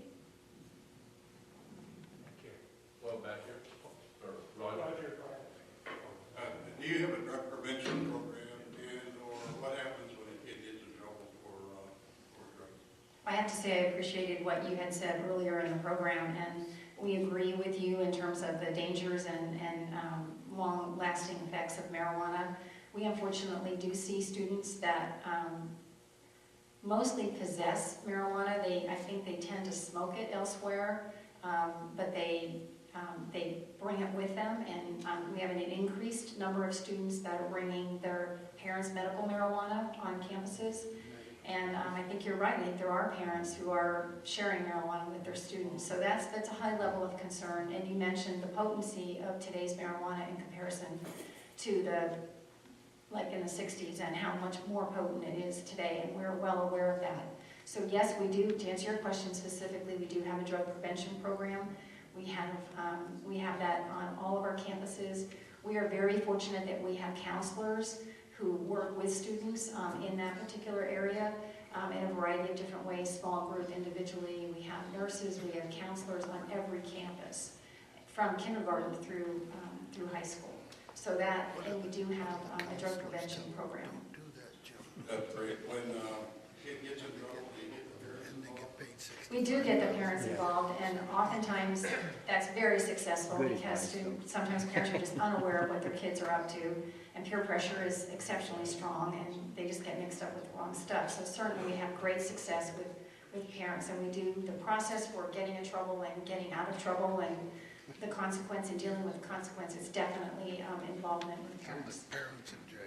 Well, back here, or Roger. Do you have a drug prevention program, or what happens when a kid gets in trouble for drugs? I have to say I appreciated what you had said earlier in the program, and we agree with you in terms of the dangers and long-lasting effects of marijuana. We unfortunately do see students that mostly possess marijuana. I think they tend to smoke it elsewhere, but they bring it with them, and we have an increased number of students that are bringing their parents' medical marijuana on campuses. And I think you're right. I think there are parents who are sharing marijuana with their students. So that's a high level of concern. And you mentioned the potency of today's marijuana in comparison to like in the 60s, and how much more potent it is today, and we're well aware of that. So yes, we do, to answer your question specifically, we do have a drug prevention program. We have that on all of our campuses. We are very fortunate that we have counselors who work with students in that particular area in a variety of different ways, small group, individually. We have nurses, we have counselors on every campus, from kindergarten through high school. So that, and we do have a drug prevention program. That's great. When kid gets in trouble, do you get the parents involved? We do get the parents involved, and oftentimes that's very successful because sometimes parents are just unaware of what their kids are up to, and peer pressure is exceptionally strong, and they just get mixed up with the wrong stuff. So certainly we have great success with parents, and we do the process for getting in trouble and getting out of trouble, and the consequence and dealing with the consequences, definitely involvement with parents. Parents in jail.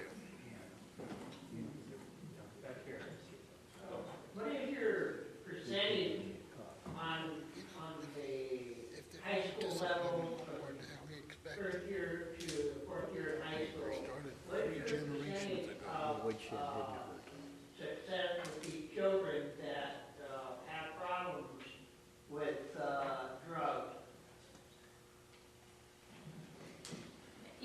What is your percentage on the high school level, first year to fourth year in high school? What is your percentage of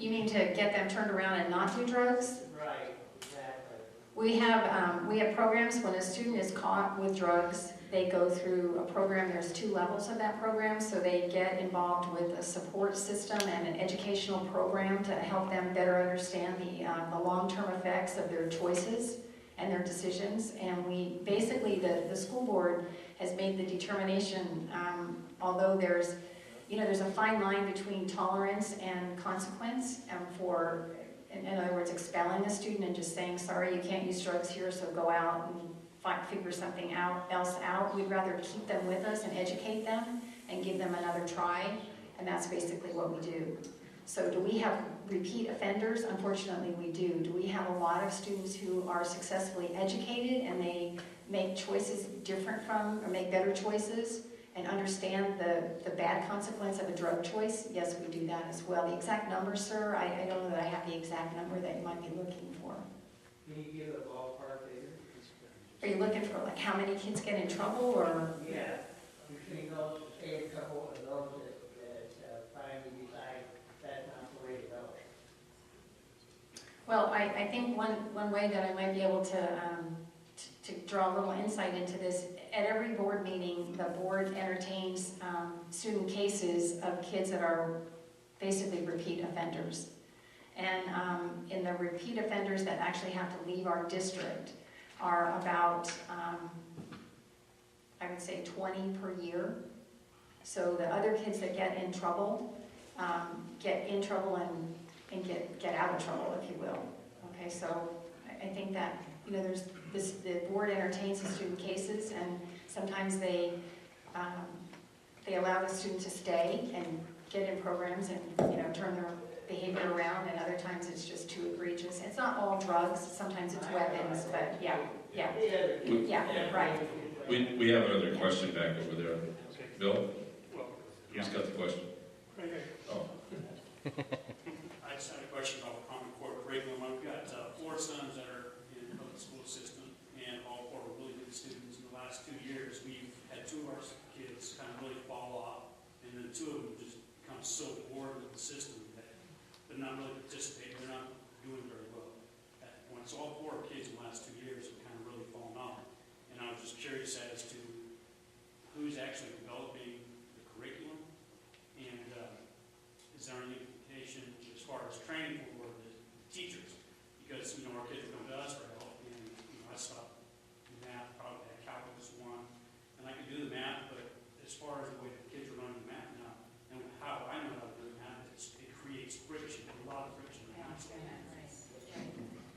You mean to get them turned around and not do drugs? Right, exactly. We have programs when a student is caught with drugs, they go through a program. There's 2 levels of that program, so they get involved with a support system and an educational program to help them better understand the long-term effects of their choices and their decisions. And we basically, the school board has made the determination, although there's a fine line between tolerance and consequence for, in other words, expelling a student and just saying, sorry, you can't use drugs here, so go out and figure something else out. We'd rather keep them with us and educate them and give them another try, and that's basically what we do. So do we have repeat offenders? Unfortunately, we do. Do we have a lot of students who are successfully educated and they make choices different from, or make better choices and understand the bad consequence of a drug choice? Yes, we do that as well. The exact number, sir, I don't know that I have the exact number that you might be looking for. Can you give a ballpark figure? Are you looking for like how many kids get in trouble, or? Yeah, between those that stay in trouble and those that finally decide that's not the way to go. Well, I think one way that I might be able to draw a little insight into this, at every board meeting, the board entertains student cases of kids that are basically repeat offenders. And in the repeat offenders that actually have to leave our district are about, I would say 20 per year. So the other kids that get in trouble and get out of trouble, if you will. Okay, so I think that, there's the board entertains the student cases, and sometimes they allow the student to stay and get in programs and turn their behavior around, and other times it's just too egregious. It's not all drugs, sometimes it's weapons, but yeah, right. We have another question back over there. Bill? Who's got the question? Right here. Oh. I just had a question about the Common Core curriculum. I've got 4 sons that are in the public school system, and all 4 were really good students. In the last 2 years, we've had 2 of our kids kind of really fall off, and then 2 of them just become so bored with the system that they're not really participating, they're not doing very well at once. So all 4 kids in the last 2 years have kind of really fallen off. And I was just curious as to who's actually developing the curriculum, and is there any implication as far as training for the teachers? Because, our kids come to us for help, and, I stopped math, probably had calculus 1, and I could do the math, but as far as the way the kids are learning math now, and how I know how to do math, it creates friction, a lot of friction.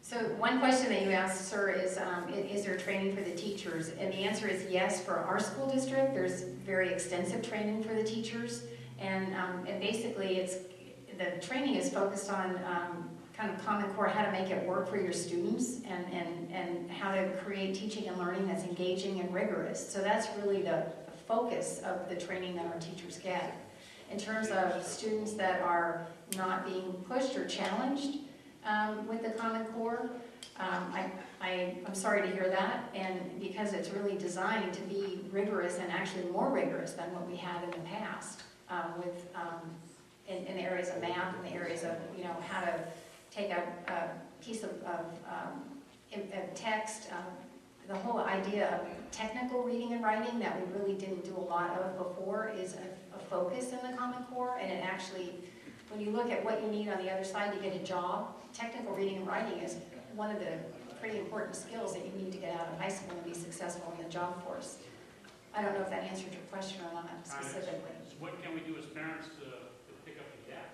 So one question that you asked, sir, is there training for the teachers? And the answer is yes. For our school district, there's very extensive training for the teachers, and basically the training is focused on kind of Common Core, how to make it work for your students, and how to create teaching and learning that's engaging and rigorous. So that's really the focus of the training that our teachers get. In terms of students that are not being pushed or challenged with the Common Core, I'm sorry to hear that, and because it's really designed to be rigorous, and actually more rigorous than what we had in the past, in the areas of math, in the areas of how to take a piece of text. The whole idea of technical reading and writing that we really didn't do a lot of before is a focus in the Common Core, and it actually, when you look at what you need on the other side to get a job, technical reading and writing is one of the pretty important skills that you need to get out of high school and be successful in the job force. I don't know if that answered your question or not specifically. What can we do as parents to pick up the gap?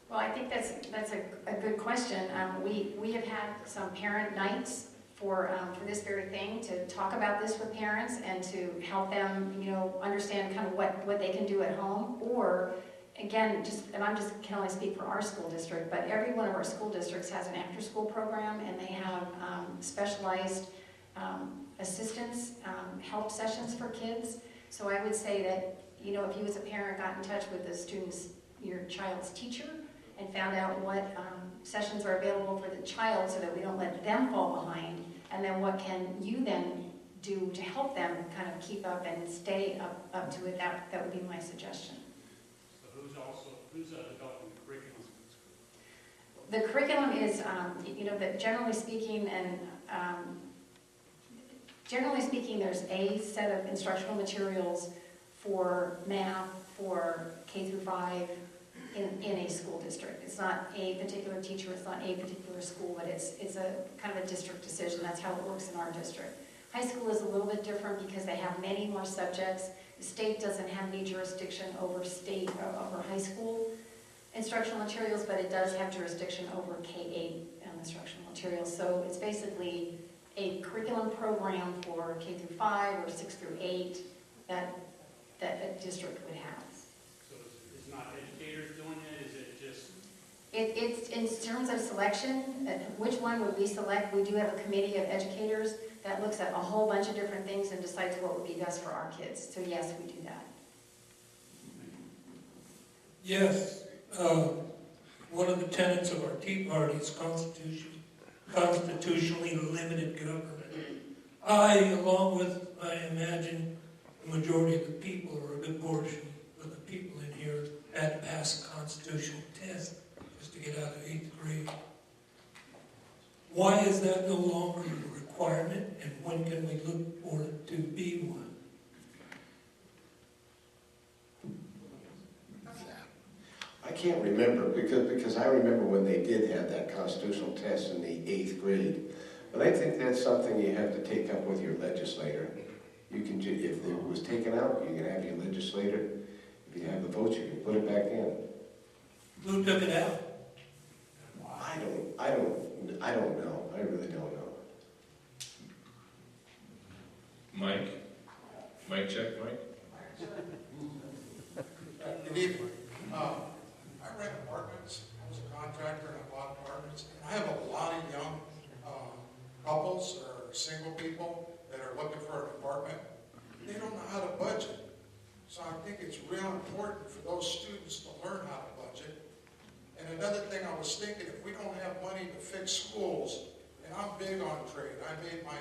Well, I think that's a good question. We have had some parent nights for this very thing, to talk about this with parents and to help them, understand kind of what they can do at home. Or again, and I can only speak for our school district, but every one of our school districts has an after-school program, and they have specialized assistance, help sessions for kids. So I would say that, if you as a parent got in touch with your child's teacher and found out what sessions are available for the child so that we don't let them fall behind, and then what can you then do to help them kind of keep up and stay up to it, that would be my suggestion. So who's developing the curriculum The curriculum is, that generally speaking, there's a set of instructional materials for math for K through 5 in a school district. It's not a particular teacher, it's not a particular school, but it's a kind of a district decision. That's how it works in our district. High school is a little bit different because they have many more subjects. The state doesn't have any jurisdiction over over high school instructional materials, but it does have jurisdiction over K-8 instructional materials. So it's basically a curriculum program for K through 5 or 6 through 8 that a district would have. So it's not educators doing it, is it just? It's in terms of selection, which one would we select? We do have a committee of educators that looks at a whole bunch of different things and decides what would be best for our kids. So yes, we do that. Yes, one of the tenets of our Tea Party is constitutionally limited government. I, along with, I imagine, the majority of the people, or a good portion of the people in here, had to pass a constitutional test just to get out of 8th grade. Why is that no longer a requirement, and when can we look for it to be one? I can't remember, because I remember when they did have that constitutional test in the 8th grade. But I think that's something you have to take up with your legislator. You can, if it was taken out, you can have your legislator. If you have the votes, you can put it back in. Who took it out? I don't know. I really don't know. Mike? Mike check, Mike? Good evening. I rent apartments. I was a contractor and I bought apartments. And I have a lot of young couples or single people that are looking for an apartment. They don't know how to budget. So I think it's real important for those students to learn how to budget. And another thing I was thinking, if we don't have money to fix schools, and I'm big on trade. I made my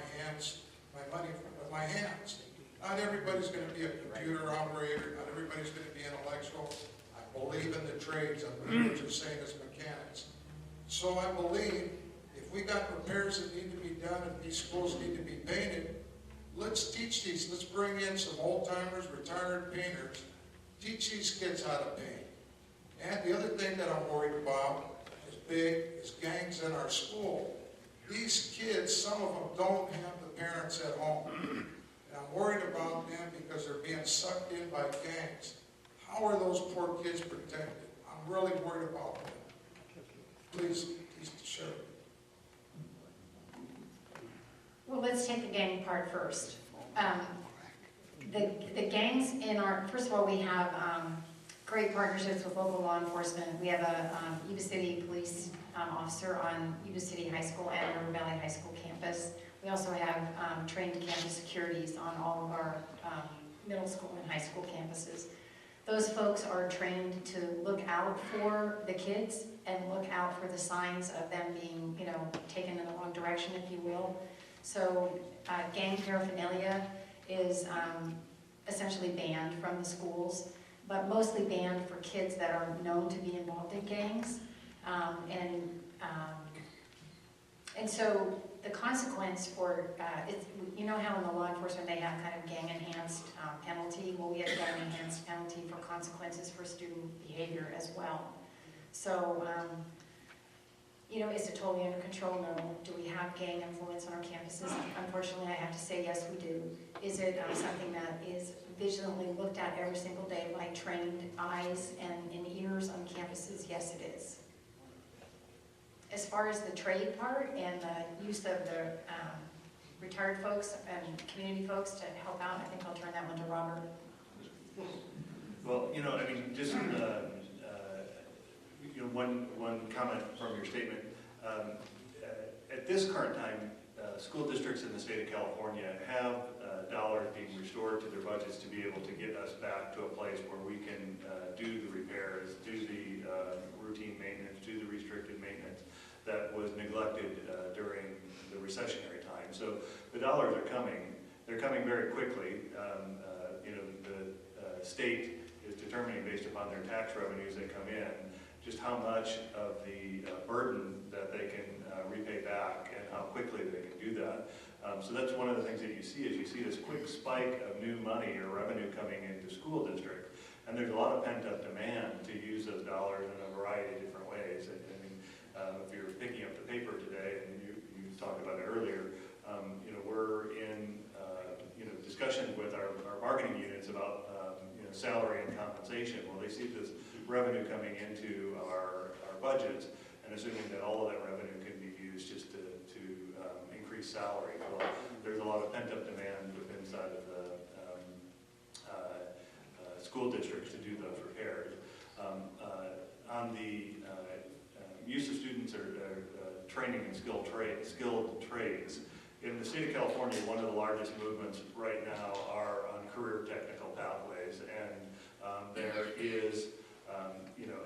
money with my hands. Not everybody's going to be a computer operator. Not everybody's going to be intellectual. I believe in the trades. I believe what you're saying is mechanics. So I believe if we got repairs that need to be done and these schools need to be painted, let's teach these. Let's bring in some old-timers, retired painters. Teach these kids how to paint. And the other thing that I'm worried about is gangs in our school. These kids, some of them don't have the parents at home. And I'm worried about them because they're being sucked in by gangs. How are those poor kids protected? I'm really worried about them. Please share. Well, let's take the gang part first. The gangs in our, first of all, we have great partnerships with local law enforcement. We have a Yuba City police officer on Yuba City High School and River Valley High School campus. We also have trained campus securities on all of our middle school and high school campuses. Those folks are trained to look out for the kids and look out for the signs of them being, taken in the wrong direction, if you will. So gang paraphernalia is essentially banned from the schools, but mostly banned for kids that are known to be involved in gangs. And so the consequence for, you know how in the law enforcement they have kind of gang-enhanced penalty? Well, we have gang-enhanced penalty for consequences for student behavior as well. So, is it totally under control? No. Do we have gang influence on our campuses? Unfortunately, I have to say yes, we do. Is it something that is vigilantly looked at every single day by trained eyes and ears on campuses? Yes, it is. As far as the trade part and the use of the retired folks and community folks to help out, I think I'll turn that one to Robert. Well, just one comment from your statement. At this current time, school districts in the state of California have dollars being restored to their budgets to be able to get us back to a place where we can do the repairs, do the routine maintenance, do the restricted maintenance that was neglected during the recessionary time. So the dollars are coming. They're coming very quickly. The state is determining based upon their tax revenues that come in just how much of the burden that they can repay back and how quickly they can do that. So that's one of the things that you see, is you see this quick spike of new money or revenue coming into school district, and there's a lot of pent-up demand to use those dollars in a variety of different ways. I mean, if you're picking up the paper today, and you talked about it earlier, we're in discussions with our marketing units about salary and compensation. Well, they see this revenue coming into our budgets, and assuming that all of that revenue can be used just to increase salary. Well, there's a lot of pent-up demand within inside of the school districts to do those repairs. On the use of students or training in skilled trades, in the state of California, one of the largest movements right now are on career technical pathways, and there is,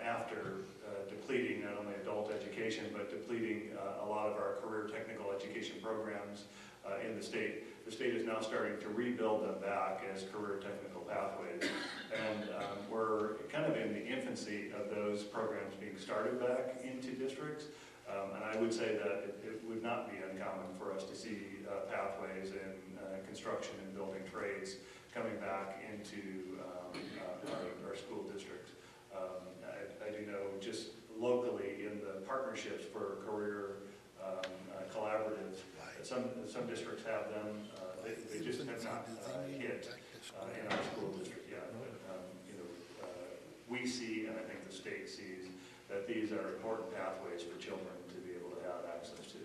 after depleting not only adult education, but depleting a lot of our career technical education programs in the state is now starting to rebuild them back as career technical pathways. And we're kind of in the infancy of those programs being started back into districts. And I would say that it would not be uncommon for us to see pathways in construction and building trades coming back into our school districts. I do know just locally in the partnerships for career collaboratives, some districts have them. They just have not hit in our school district yet. But we see, and I think the state sees, that these are important pathways for children to be able to have access to.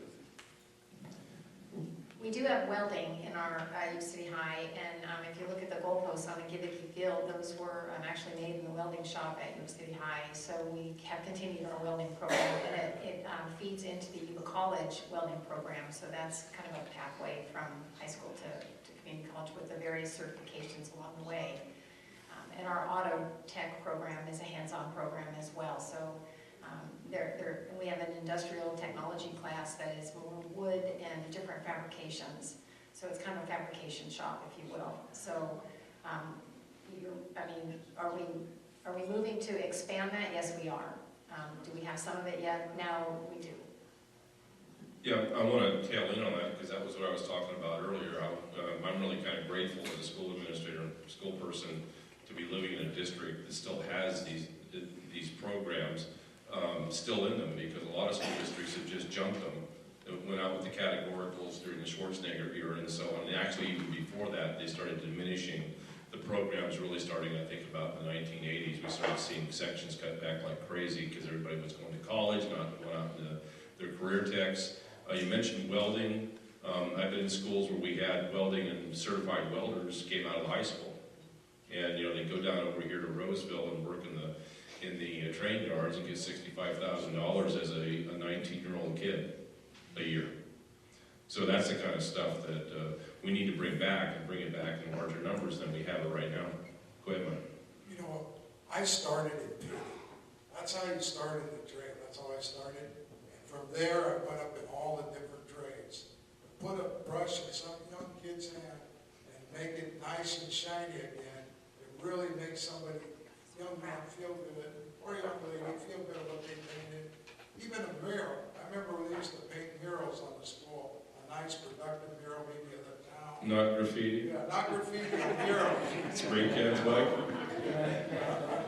We do have welding in our City High, and if you look at the goalposts on the Gibbicky Field, those were actually made in the welding shop at City High. So we have continued our welding program, and it feeds into the Yuba College welding program. So that's kind of a pathway from high school to community college with the various certifications along the way. And our auto tech program is a hands-on program as well. So we have an industrial technology class that is more wood and different fabrications. So it's kind of a fabrication shop, if you will. So, are we moving to expand that? Yes, we are. Do we have some of it yet? Now we do. Yeah, I want to tail in on that because that was what I was talking about earlier. I'm really kind of grateful as a school administrator and school person to be living in a district that still has these programs still in them, because a lot of school districts have just jumped them. It went out with the categoricals during the Schwarzenegger era and so on. And actually, even before that, they started diminishing the programs, really starting, I think, about the 1980s. We started seeing sections cut back like crazy because everybody was going to college, not going out into their career techs. You mentioned welding. I've been in schools where we had welding, and certified welders came out of high school. And, they go down over here to Roseville and work in the train yards and get $65,000 as a 19-year-old kid a year. So that's the kind of stuff that we need to bring back, and bring it back in larger numbers than we have it right now. Go ahead, Mike. I started in painting. That's how you started the trade. That's how I started. And from there, I went up in all the different trades. Put a brush in some young kid's hand and make it nice and shiny again. It really makes somebody, young man, feel good, or young lady, feel good what they painted. Even a mural. I remember we used to paint murals on the school. A nice, productive mural, maybe of the town. Not graffiti? Yeah, not graffiti, a mural. Spray cans, Mike? I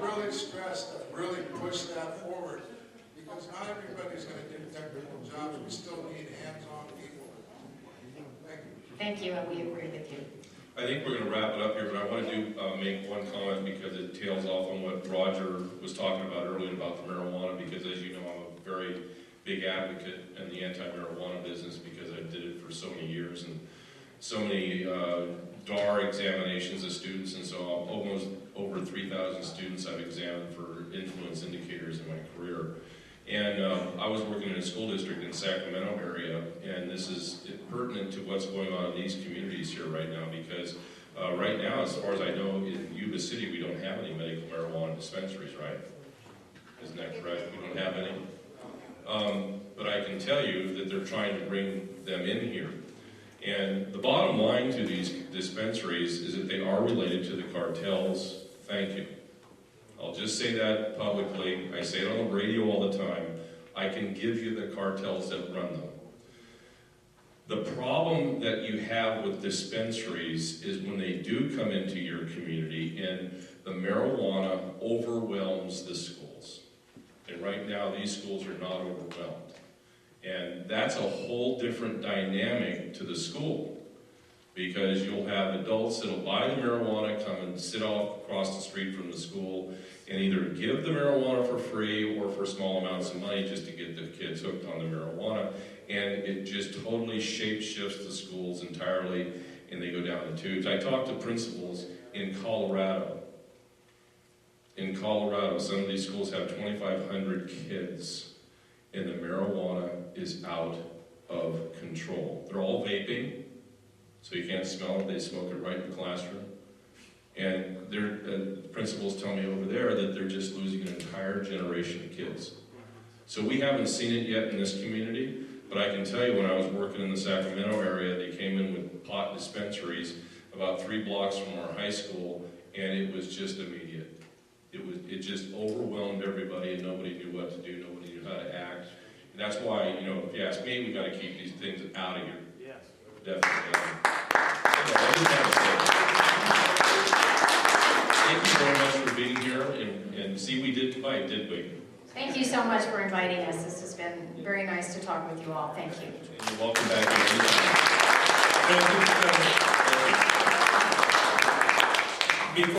really stressed that, really push that forward, because not everybody's going to do technical jobs. We still need hands-on people. Thank you. Thank you, and we agree with you. I think we're going to wrap it up here, but I want to make one comment because it tails off on what Roger was talking about earlier about the marijuana, because as you know, I'm a very big advocate in the anti-marijuana business because I did it for so many years, and so many DAR examinations of students, and so almost over 3,000 students I've examined for influence indicators in my career. And I was working in a school district in Sacramento area, and this is pertinent to what's going on in these communities here right now, because right now, as far as I know, in Yuba City, we don't have any medical marijuana dispensaries, right? Isn't that correct? We don't have any. But I can tell you that they're trying to bring them in here. And the bottom line to these dispensaries is that they are related to the cartels. Thank you. I'll just say that publicly. I say it on the radio all the time. I can give you the cartels that run them. The problem that you have with dispensaries is when they do come into your community and the marijuana overwhelms the schools. And right now, these schools are not overwhelmed. And that's a whole different dynamic to the school, because you'll have adults that'll buy the marijuana, come and sit off across the street from the school, and either give the marijuana for free or for small amounts of money just to get the kids hooked on the marijuana. And it just totally shape-shifts the schools entirely, and they go down the tubes. I talked to principals in Colorado. In Colorado, some of these schools have 2,500 kids, and the marijuana is out of control. They're all vaping, so you can't smell it. They smoke it right in the classroom. And their principals tell me over there that they're just losing an entire generation of kids. So we haven't seen it yet in this community, but I can tell you when I was working in the Sacramento area, they came in with pot dispensaries about 3 blocks from our high school, and it was just immediate. It just overwhelmed everybody, and nobody knew what to do, nobody knew how to act. And that's why, if you ask me, we got to keep these things out of here. Yes. Definitely. Thank you very much for being here, and see, we did fight, did we? Thank you so much for inviting us. This has been very nice to talk with you all. Thank you. You're welcome back.